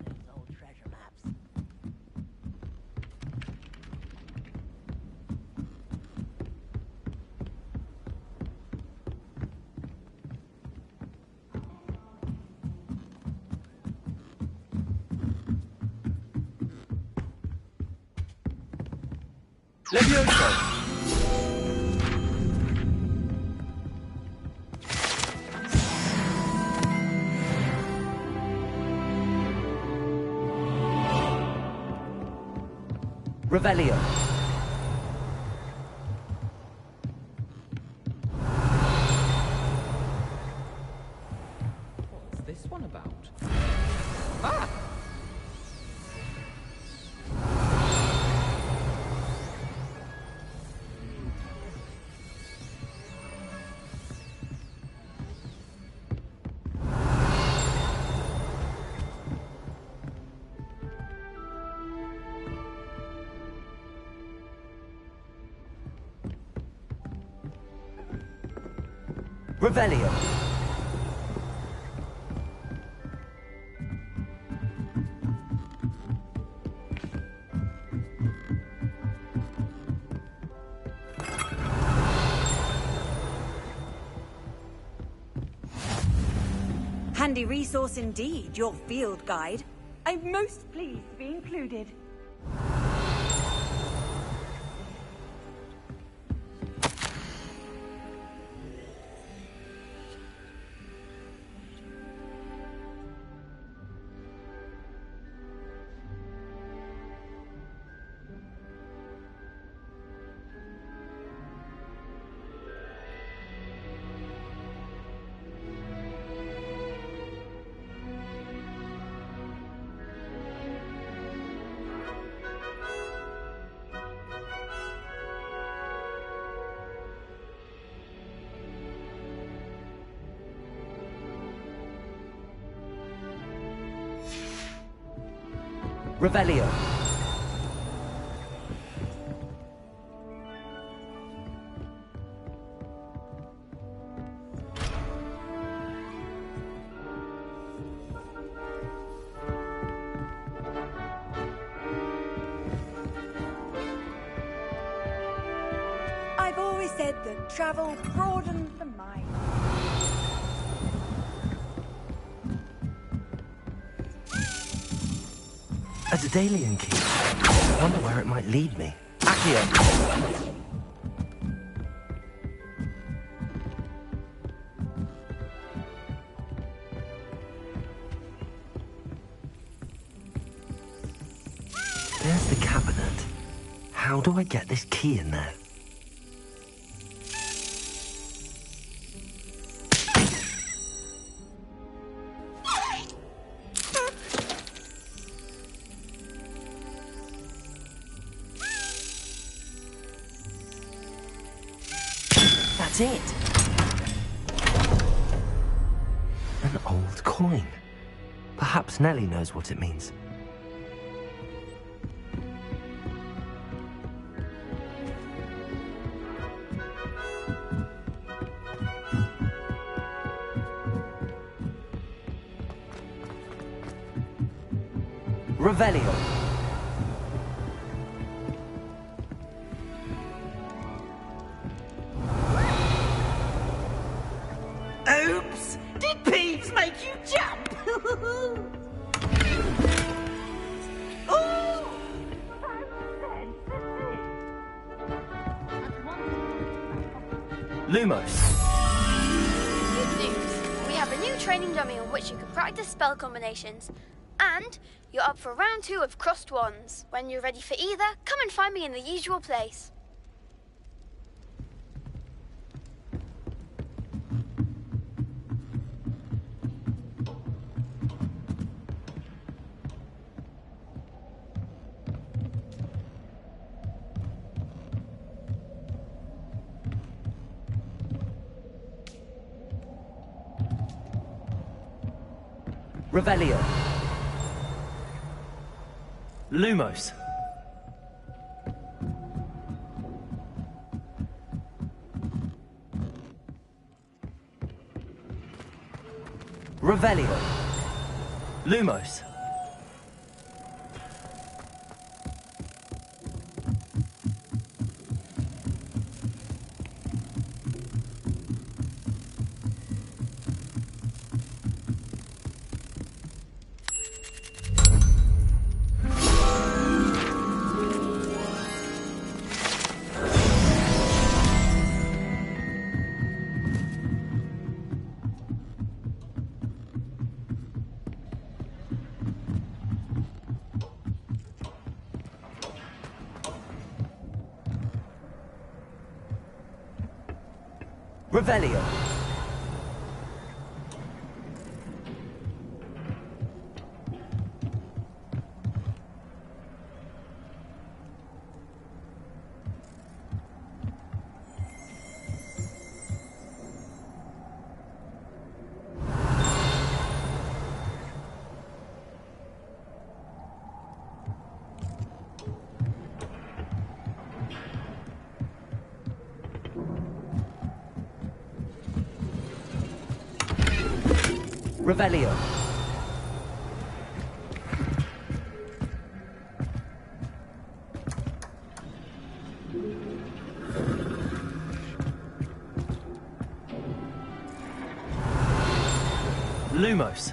S11: those old treasure maps.
S2: Levioso! Revelio. What's this one about? Ah! Revelio.
S9: Handy resource indeed, your field guide. I'm most pleased to be included.
S5: Revelio.
S9: I've always said that travel broadens the mind.
S5: A Daedalian key. I wonder where it might lead me. Accio. There's the cabinet. How do I get this key in there?
S11: That's it.
S5: An old coin. Perhaps Nellie knows what it means. Revelio.
S11: Oops! Did Peeves make you jump? Oh!
S5: Lumos.
S16: Good news. We have a new training dummy on which you can practice spell combinations. And you're up for round 2 of Crossed Wands. When you're ready for either, come and find me in the usual place.
S5: Revelio. Lumos. Revelio. Lumos. Revelio. Revelio. Lumos.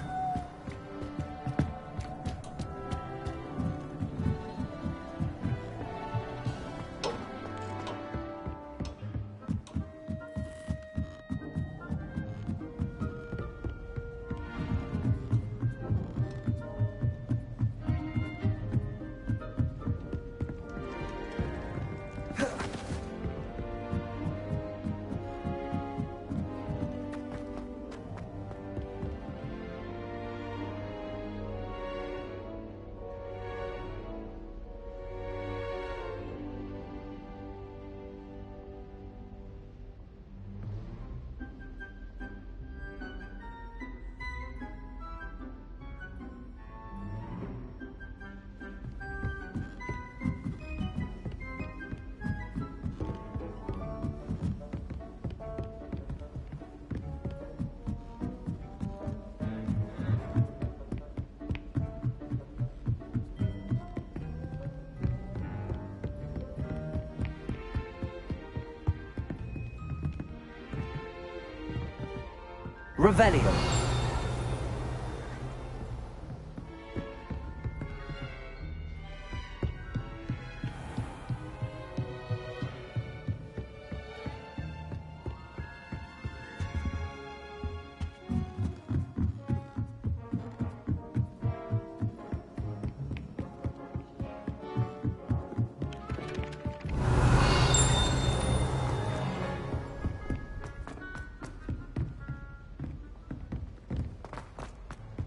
S5: Revelio.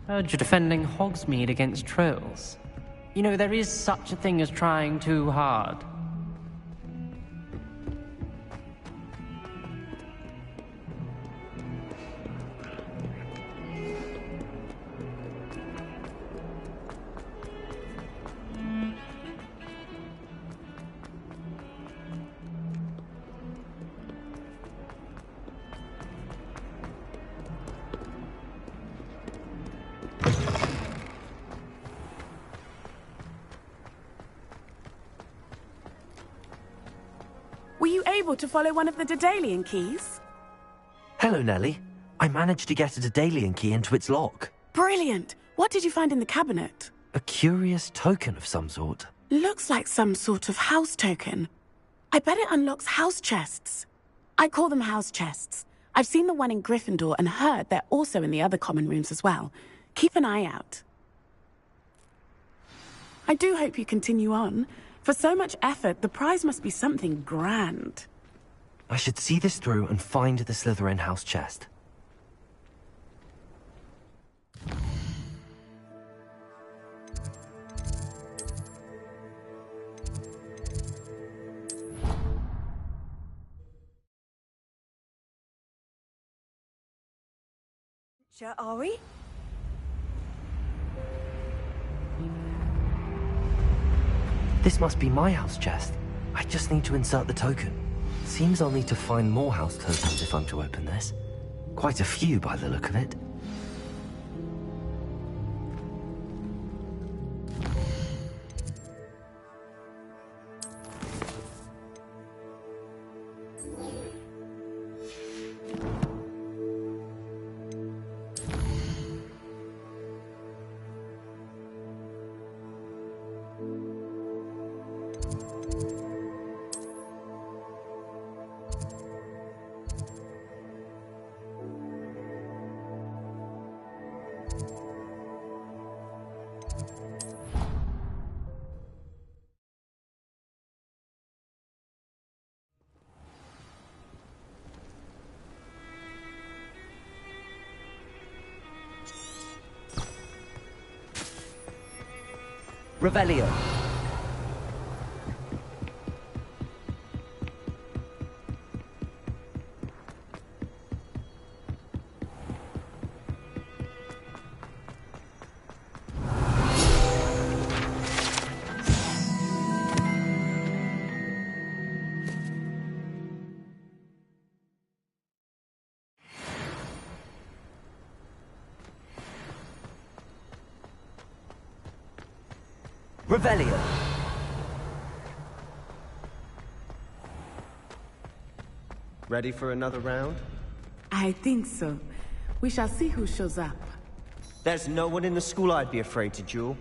S17: Heard you're defending Hogsmeade against trolls. You know, there is such a thing as trying too hard.
S13: Were you able to follow one of the Daedalian keys?
S5: Hello, Nellie. I managed to get a Daedalian key into its lock.
S13: Brilliant! What did you find in the cabinet?
S5: A curious token of some sort.
S13: Looks like some sort of house token. I bet it unlocks house chests. I call them house chests. I've seen the one in Gryffindor and heard they're also in the other common rooms as well. Keep an eye out. I do hope you continue on. For so much effort, the prize must be something grand.
S5: I should see this through and find the Slytherin house chest.
S9: Sure, are we?
S5: This must be my house chest. I just need to insert the token. Seems I'll need to find more house tokens if I'm to open this. Quite a few by the look of it. Revelio. Revelio.
S2: Ready for another round?
S13: I think so. We shall see who shows up.
S2: There's no one in the school I'd be afraid to duel.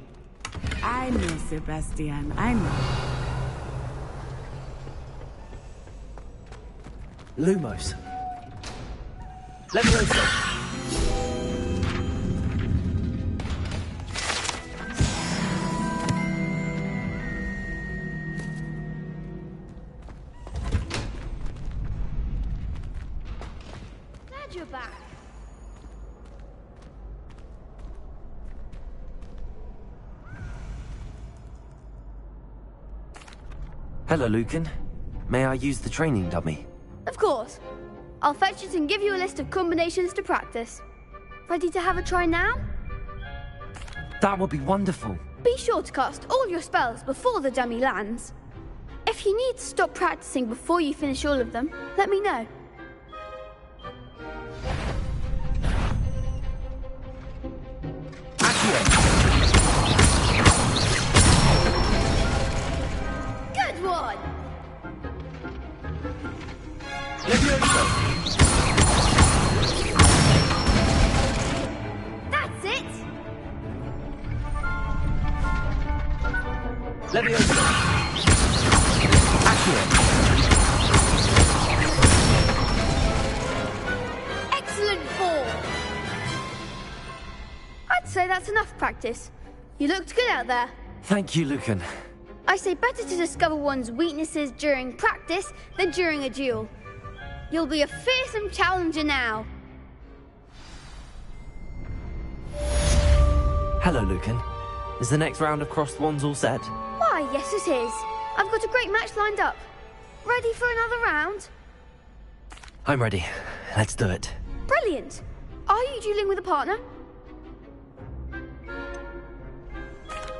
S13: I know, Sebastian. I know.
S5: Lumos. Leviosa.
S16: Glad you're back.
S5: Hello, Lucan. May I use the training dummy?
S16: Of course. I'll fetch it and give you a list of combinations to practice. Ready to have a try now?
S5: That would be wonderful.
S16: Be sure to cast all your spells before the dummy lands. If you need to stop practicing before you finish all of them, let me know. Good one! That's it!
S5: Leviosa.
S16: Excellent fall! I'd say that's enough practice. You looked good out there.
S5: Thank you, Lucan.
S16: I say better to discover one's weaknesses during practice than during a duel. You'll be a fearsome challenger now.
S5: Hello, Lucan. Is the next round of crossed wands all set?
S16: Why, yes it is. I've got a great match lined up. Ready for another round?
S5: I'm ready. Let's do it.
S16: Brilliant. Are you dueling with a partner?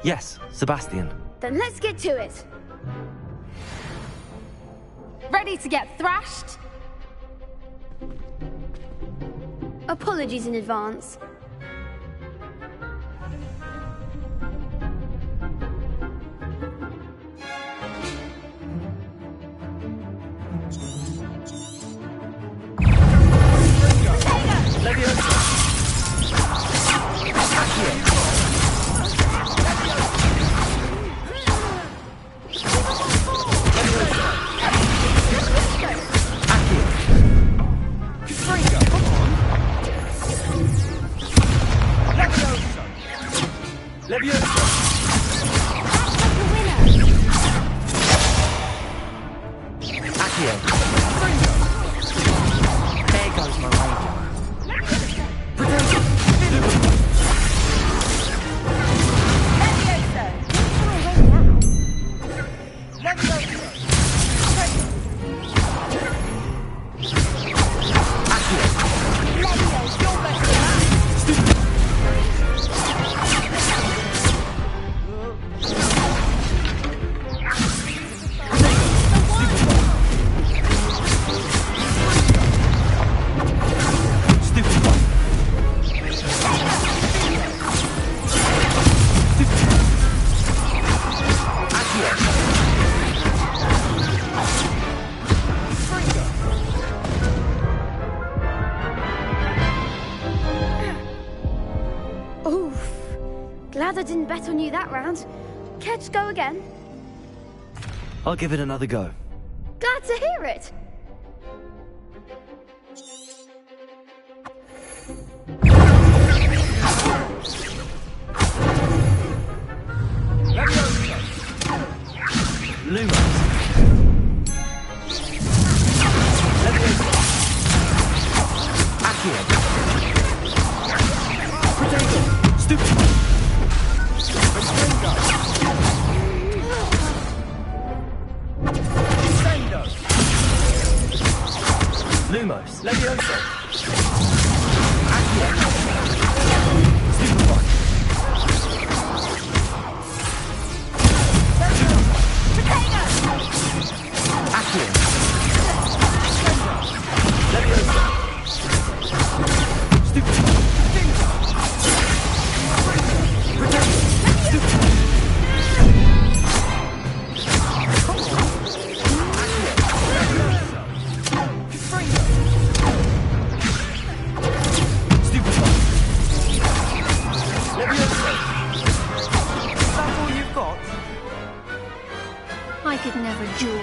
S5: Yes, Sebastian.
S16: Then let's get to it. Ready to get thrashed? Apologies in advance. Glad I didn't bet on you that round. Care to go again?
S5: I'll give it another go.
S16: Glad to hear it.
S5: Lumos. Accio. Stupid. Lumos. Leviosa. Accio. Stupefy. Accio. Leviosa. Stupefy.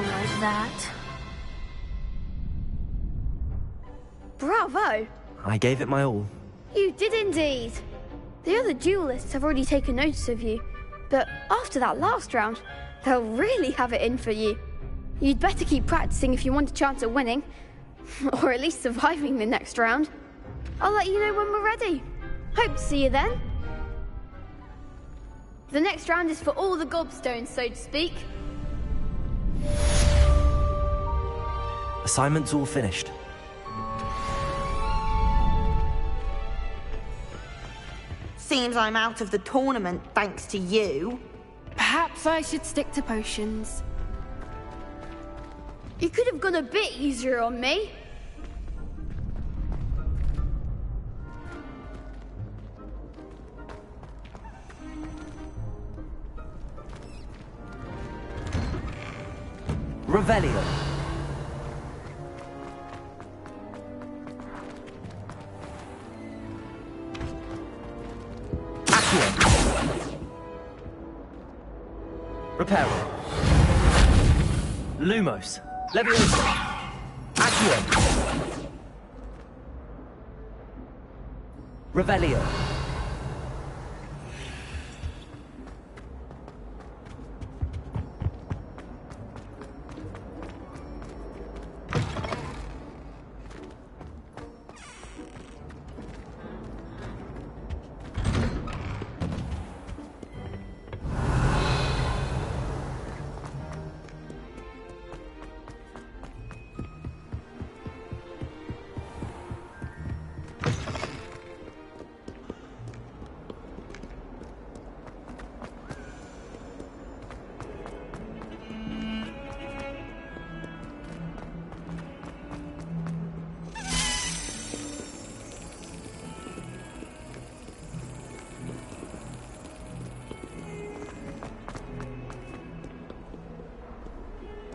S16: like that. Bravo!
S5: I gave it my all.
S16: You did indeed. The other duelists have already taken notice of you, but after that last round, they'll really have it in for you. You'd better keep practicing if you want a chance at winning, or at least surviving the next round. I'll let you know when we're ready. Hope to see you then. The next round is for all the gobstones, so to speak.
S5: Assignment's all finished.
S18: Seems I'm out of the tournament thanks to you.
S16: Perhaps I should stick to potions. You could have gone a bit easier on me.
S5: Revelio. Reparo. Lumos. Leviosa. Accio. Revelio.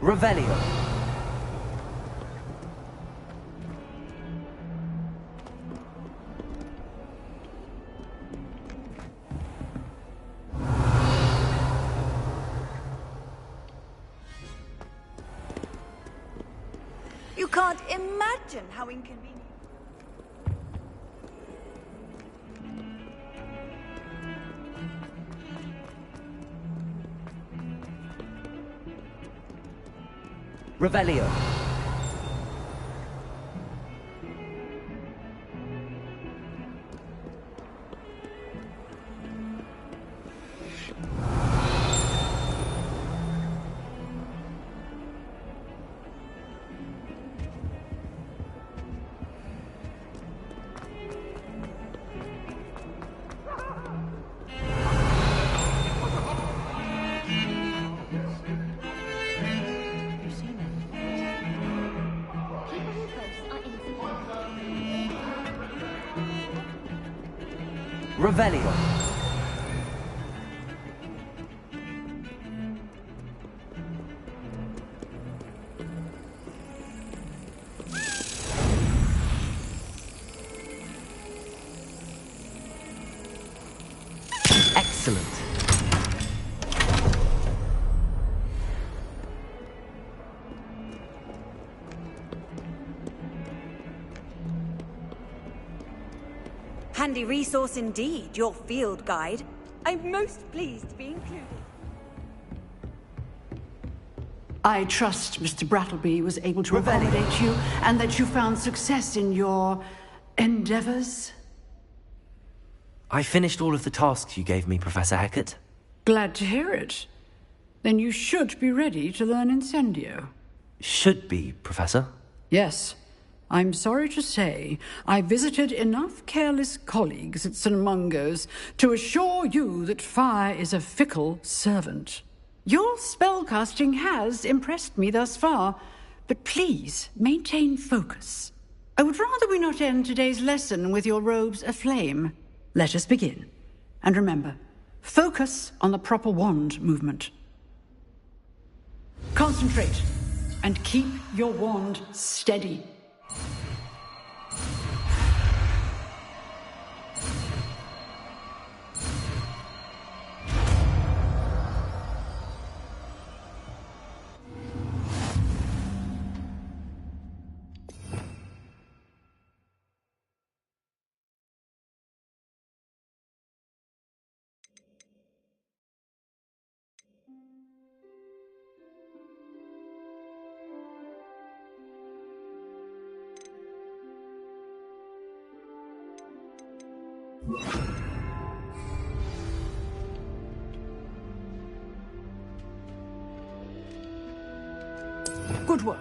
S5: Revelio.
S18: You can't imagine how inconvenient.
S5: Revelio. Revelio. Excellent.
S9: Handy resource indeed, your field guide. I'm most pleased to be included.
S15: I trust Mr. Brattleby was able to accommodate you and that you found success in your endeavors.
S5: I finished all of the tasks you gave me, Professor Hecat.
S15: Glad to hear it. Then you should be ready to learn Incendio.
S5: Should be, Professor.
S15: Yes. I'm sorry to say, I visited enough careless colleagues at St. Mungo's to assure you that fire is a fickle servant. Your spellcasting has impressed me thus far, but please maintain focus. I would rather we not end today's lesson with your robes aflame. Let us begin. And remember, focus on the proper wand movement. Concentrate, and keep your wand steady. Good work.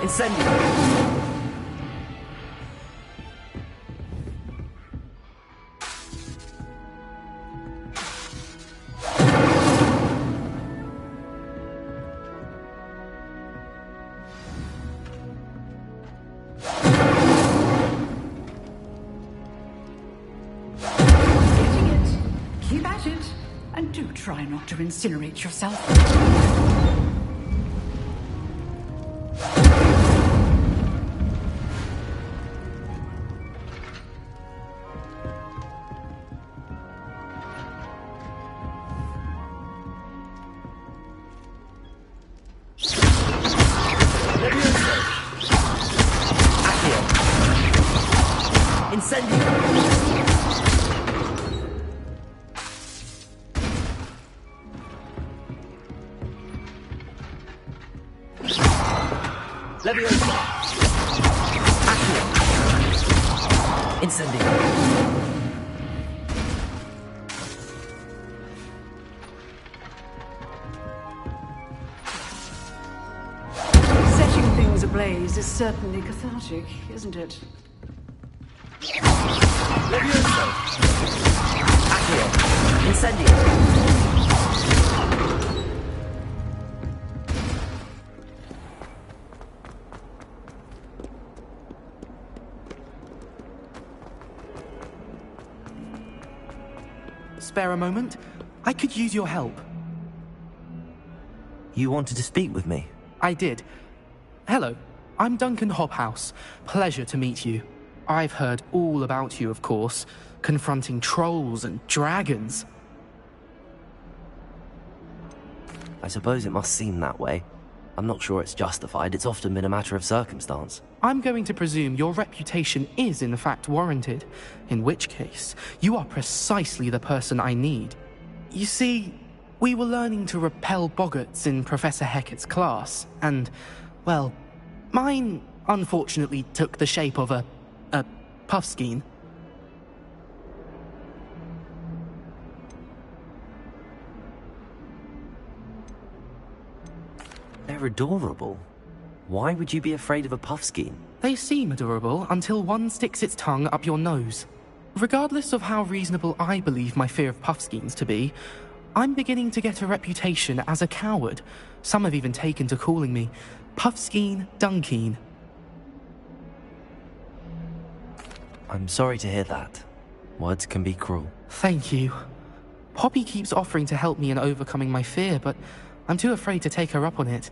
S5: Incendio!
S15: Keep at it, and do try not to incinerate yourself. Setting things ablaze is certainly cathartic, isn't it?
S5: Spare a moment? I could use your help. You wanted to speak with me? I did. Hello, I'm Duncan Hobhouse. Pleasure to meet you. I've heard all about you, of course, confronting trolls and dragons. I suppose it must seem that way. I'm not sure it's justified. It's often been a matter of circumstance. I'm going to presume your reputation is in fact warranted, in which case, you are precisely the person I need. You see, we were learning to repel boggarts in Professor Hecat's class, and, well, mine unfortunately took the shape of a puffskein. They're adorable. Why would you be afraid of a puffskein? They seem adorable until one sticks its tongue up your nose. Regardless of how reasonable I believe my fear of puffskeins to be, I'm beginning to get a reputation as a coward. Some have even taken to calling me Puffskein Dunkeen. I'm sorry to hear that. Words can be cruel. Thank you. Poppy keeps offering to help me in overcoming my fear, but I'm too afraid to take her up on it.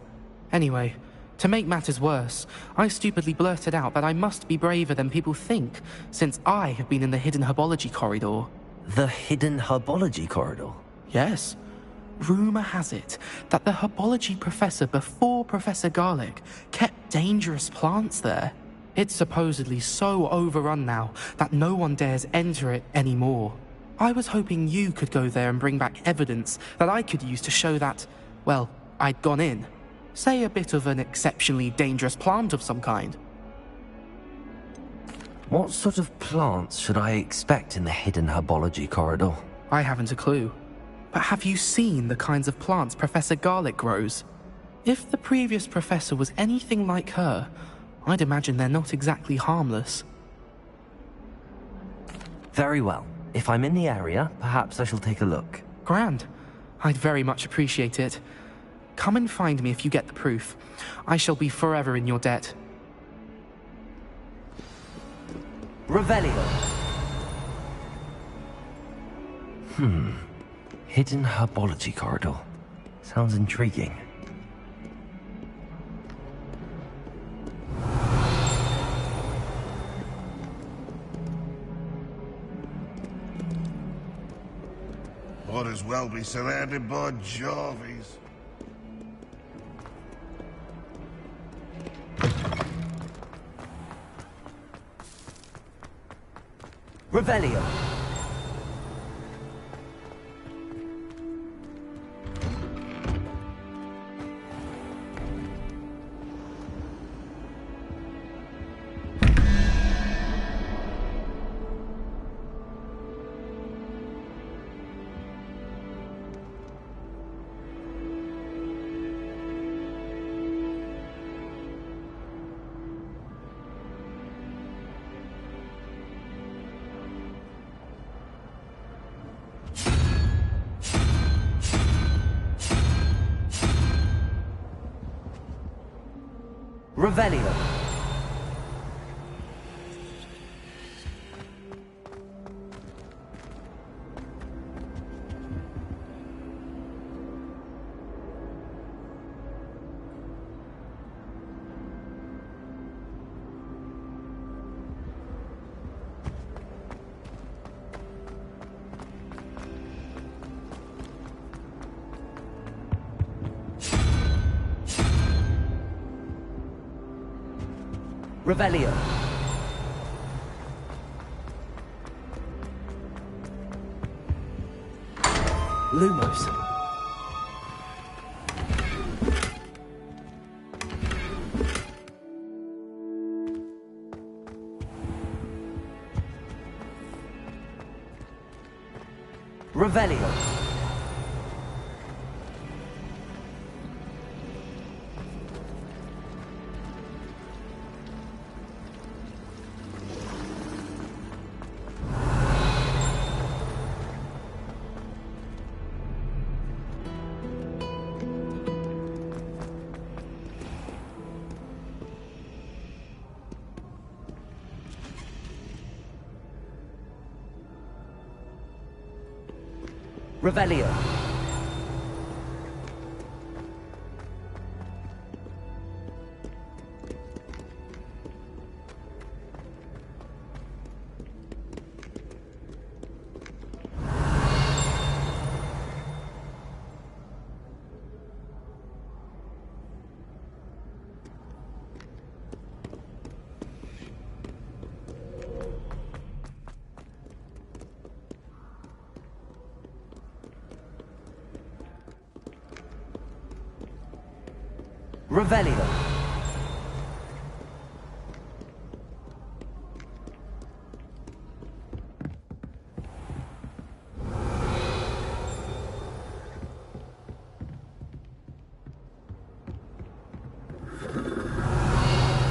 S5: Anyway, to make matters worse, I stupidly blurted out that I must be braver than people think, since I have been in the hidden herbology corridor. The hidden herbology corridor? Yes. Rumor has it that the herbology professor before Professor Garlic kept dangerous plants there. It's supposedly so overrun now that no one dares enter it anymore. I was hoping you could go there and bring back evidence that I could use to show that, well, I'd gone in. Say a bit of an exceptionally dangerous plant of some kind. What sort of plants should I expect in the hidden herbology corridor? I haven't a clue. But have you seen the kinds of plants Professor Garlic grows? If the previous professor was anything like her, I'd imagine they're not exactly harmless. Very well. If I'm in the area, perhaps I shall take a look. Grand. I'd very much appreciate it. Come and find me if you get the proof. I shall be forever in your debt. Revelio. Hidden herbology corridor. Sounds intriguing.
S19: Might as well be surrounded by Jarvies.
S5: Revelio.
S2: Revelio. Revelio. Lumos. Revelio. Revelio. Revelio.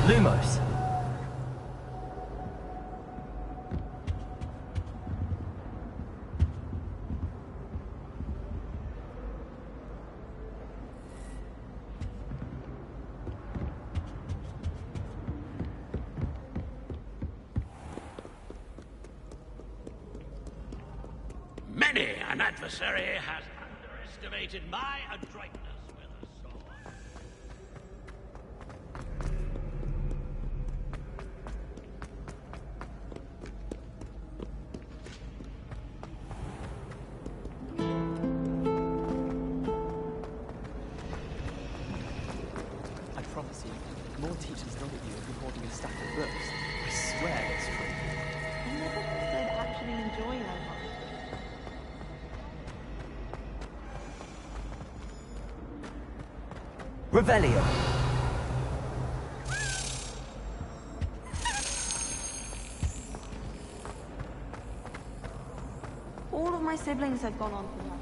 S2: Lumos.
S12: Many an adversary has underestimated my adroitness with a sword.
S5: I promise you, more teachers look at you if you're holding a stack of books. I swear it's true.
S20: I never thought they'd actually enjoy Hogwarts.
S2: Revelio.
S20: All of my siblings have gone on from that.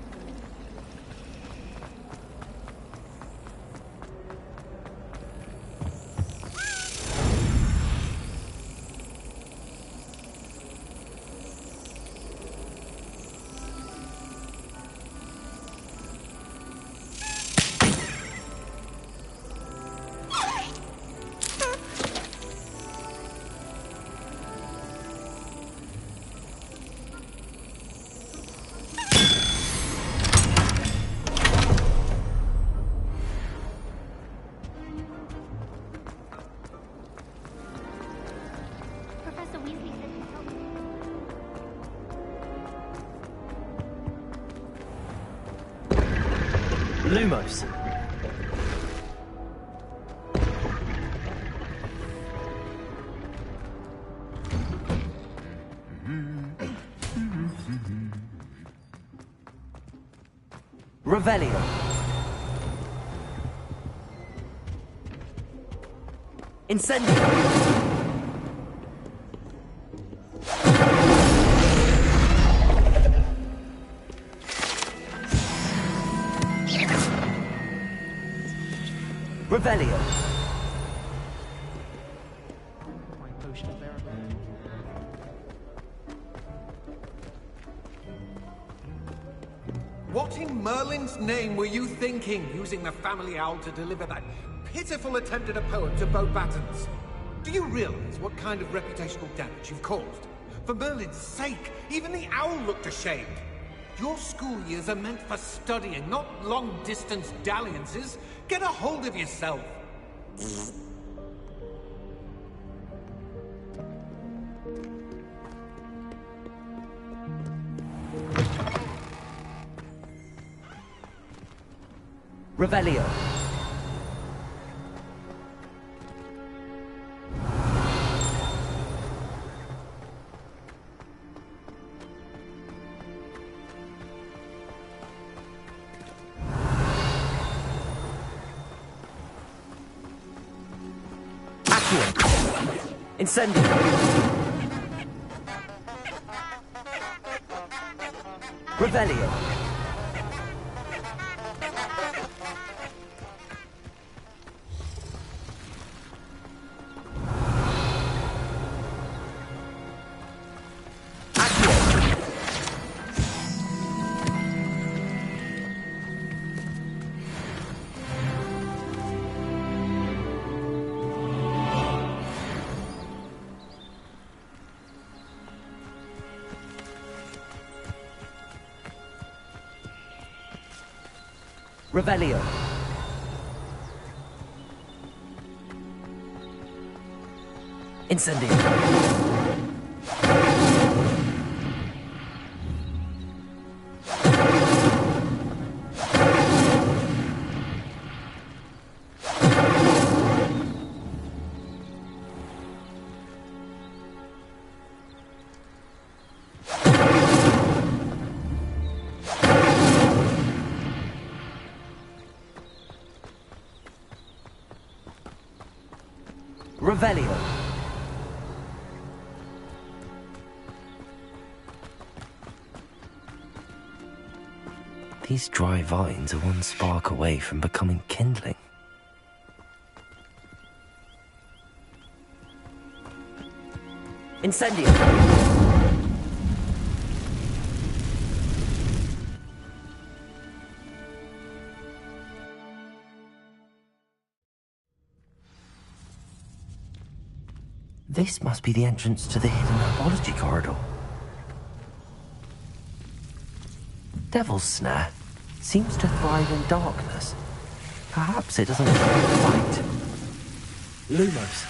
S2: Lumos. Revelio. Incendio. Revelio.
S5: My potion of Verity.
S21: What in Merlin's name were you thinking, using the family owl to deliver that pitiful attempt at a poem to bow battens. Do you realize what kind of reputational damage you've caused? For Merlin's sake, even the owl looked ashamed. Your school years are meant for studying, not long-distance dalliances. Get a hold of yourself.
S2: Revelio. Incendio. Revelio. Revelio. Incendio. Revelio.
S22: These dry vines are one spark away from becoming kindling.
S2: Incendio.
S22: This must be the entrance to the hidden herbology corridor. Devil's Snare seems to thrive in darkness. Perhaps it doesn't like light.
S2: Lumos.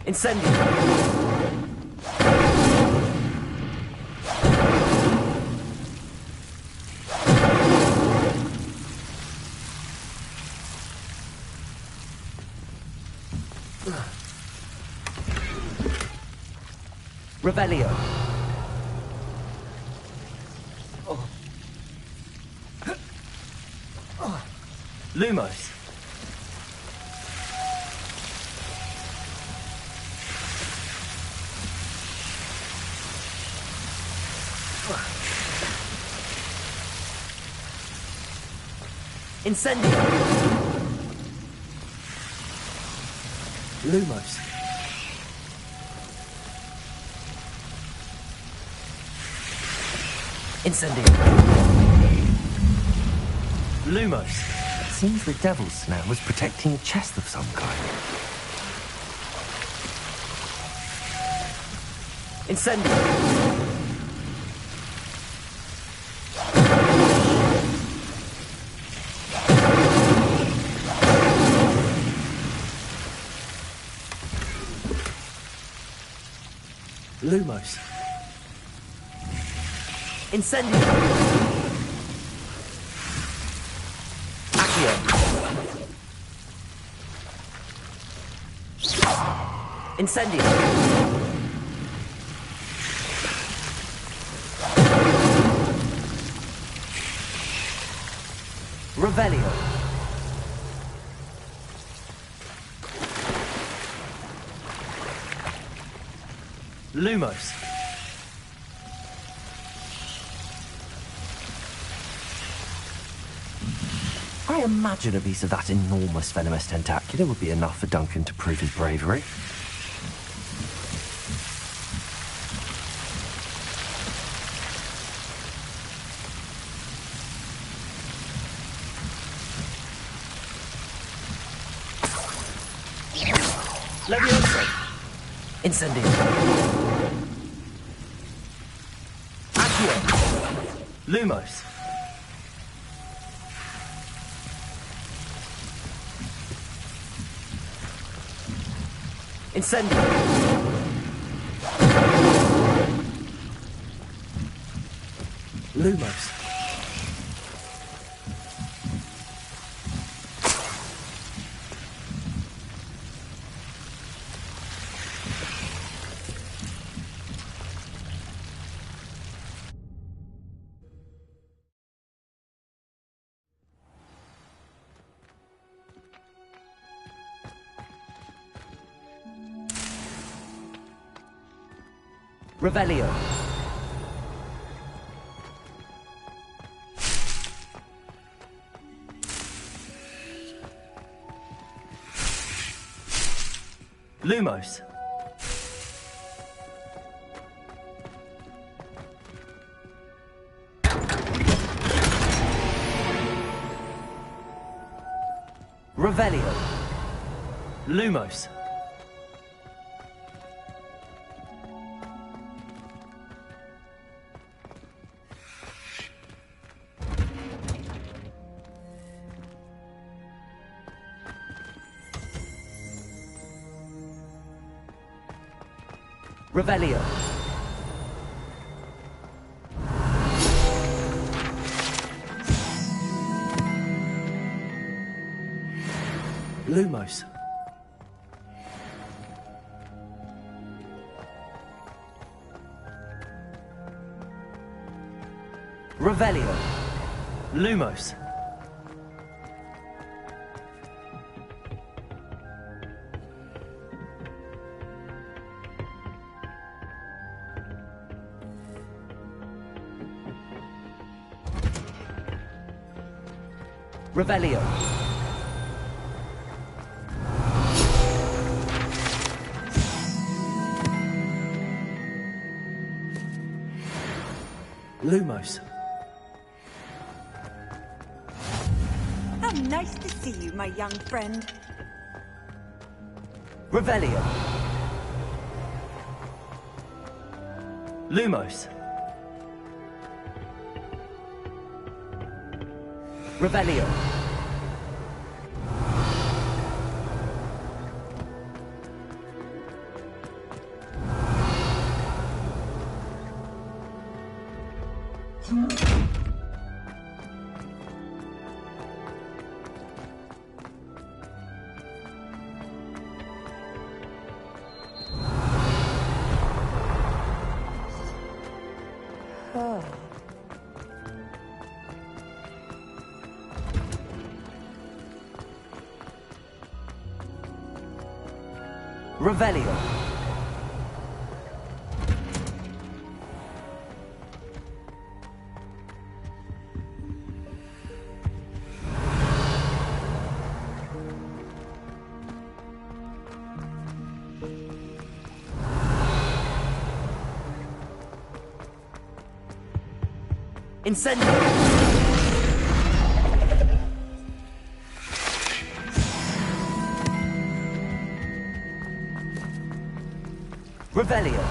S2: Incendio. Revelio. Lumos. Incendio. Lumos. Incendio. Lumos.
S22: Seems the Devil's Snare was protecting a chest of some kind.
S2: Incendio. Lumos. Incendio. Accio. Incendio. Revelio. Lumos.
S22: I imagine a piece of that enormous venomous tentacula would be enough for Duncan to prove his bravery. Leviosa! Incendio! Accio! Lumos! Incendio! Lumos! Revelio. Lumos. Revelio. Lumos. Revelio. Lumos. Revelio. Lumos. Revelio. Lumos.
S9: How nice to see you, my young friend.
S22: Revelio. Lumos. Revelio. Revelio. Incendio. Revelio.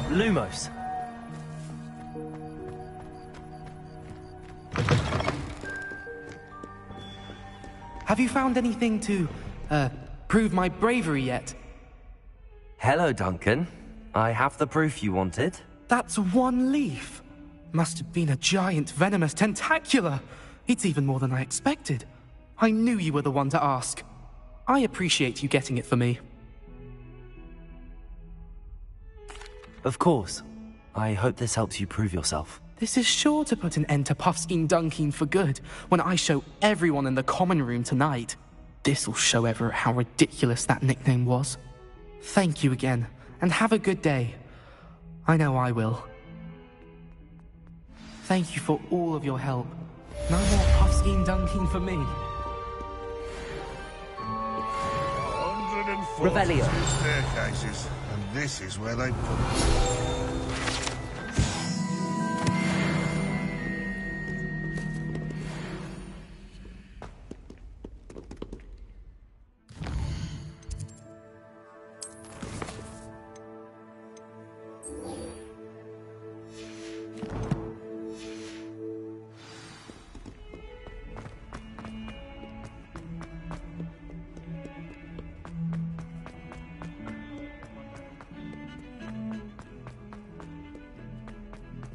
S22: Lumos.
S5: Have you found anything to, prove my bravery yet?
S22: Hello, Duncan. I have the proof you wanted.
S5: That's one leaf. Must have been a giant venomous tentacula. It's even more than I expected. I knew you were the one to ask. I appreciate you getting it for me.
S22: Of course. I hope this helps you prove yourself.
S5: This is sure to put an end to Puffskein Dunking for good when I show everyone in the common room tonight. This'll show Everett how ridiculous that nickname was. Thank you again, and have a good day. I know I will. Thank you for all of your help. No more Puffskein Dunking for me.
S19: 142
S22: Revelio.
S19: staircases, and this is where they put them.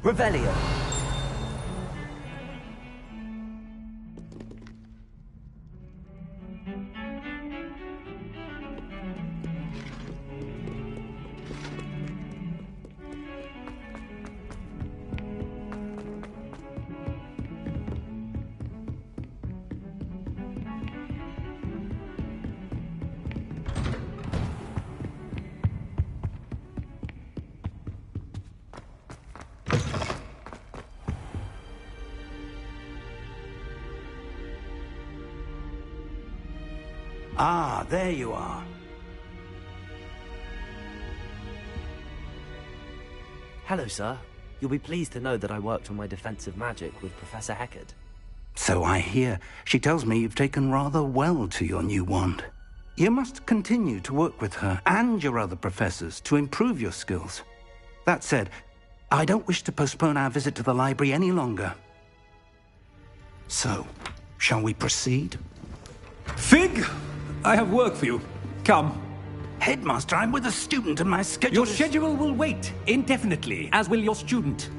S22: Revelio.
S8: Ah, there you are.
S22: Hello, sir. You'll be pleased to know that I worked on my defensive magic with Professor Heckard.
S8: So I hear. She tells me you've taken rather well to your new wand. You must continue to work with her and your other professors to improve your skills. That said, I don't wish to postpone our visit to the library any longer. So, shall we proceed?
S3: Fig! I have work for you. Come.
S8: Headmaster, I'm with a student and my schedule
S3: Your schedule will wait indefinitely, as will your student.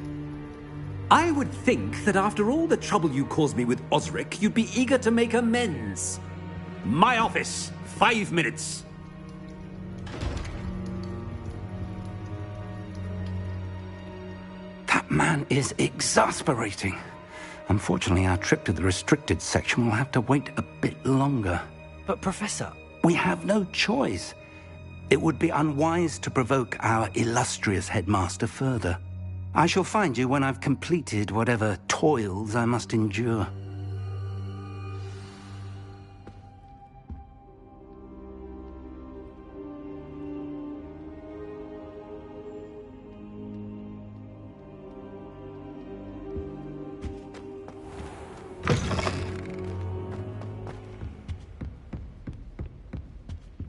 S3: I would think that after all the trouble you caused me with Osric, you'd be eager to make amends. My office, 5 minutes.
S8: That man is exasperating. Unfortunately, our trip to the restricted section will have to wait a bit longer.
S22: But, Professor...
S8: We have no choice. It would be unwise to provoke our illustrious headmaster further. I shall find you when I've completed whatever toils I must endure.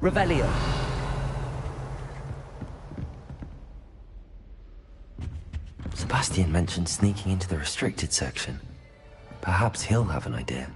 S22: Revelio. Sebastian mentioned sneaking into the restricted section. Perhaps he'll have an idea.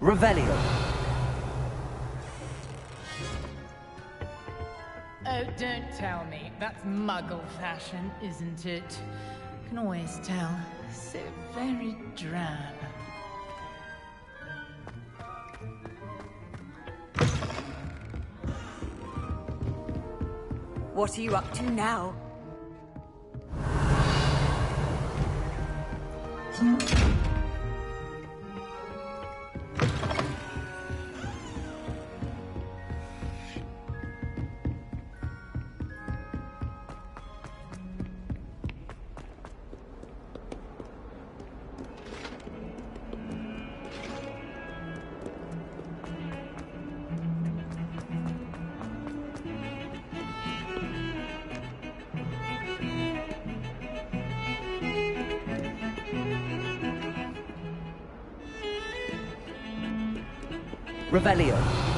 S22: Revelio.
S4: Oh, don't tell me. That's Muggle fashion, isn't it? Can always tell. So very drab.
S9: What are you up to now?
S22: Revelio.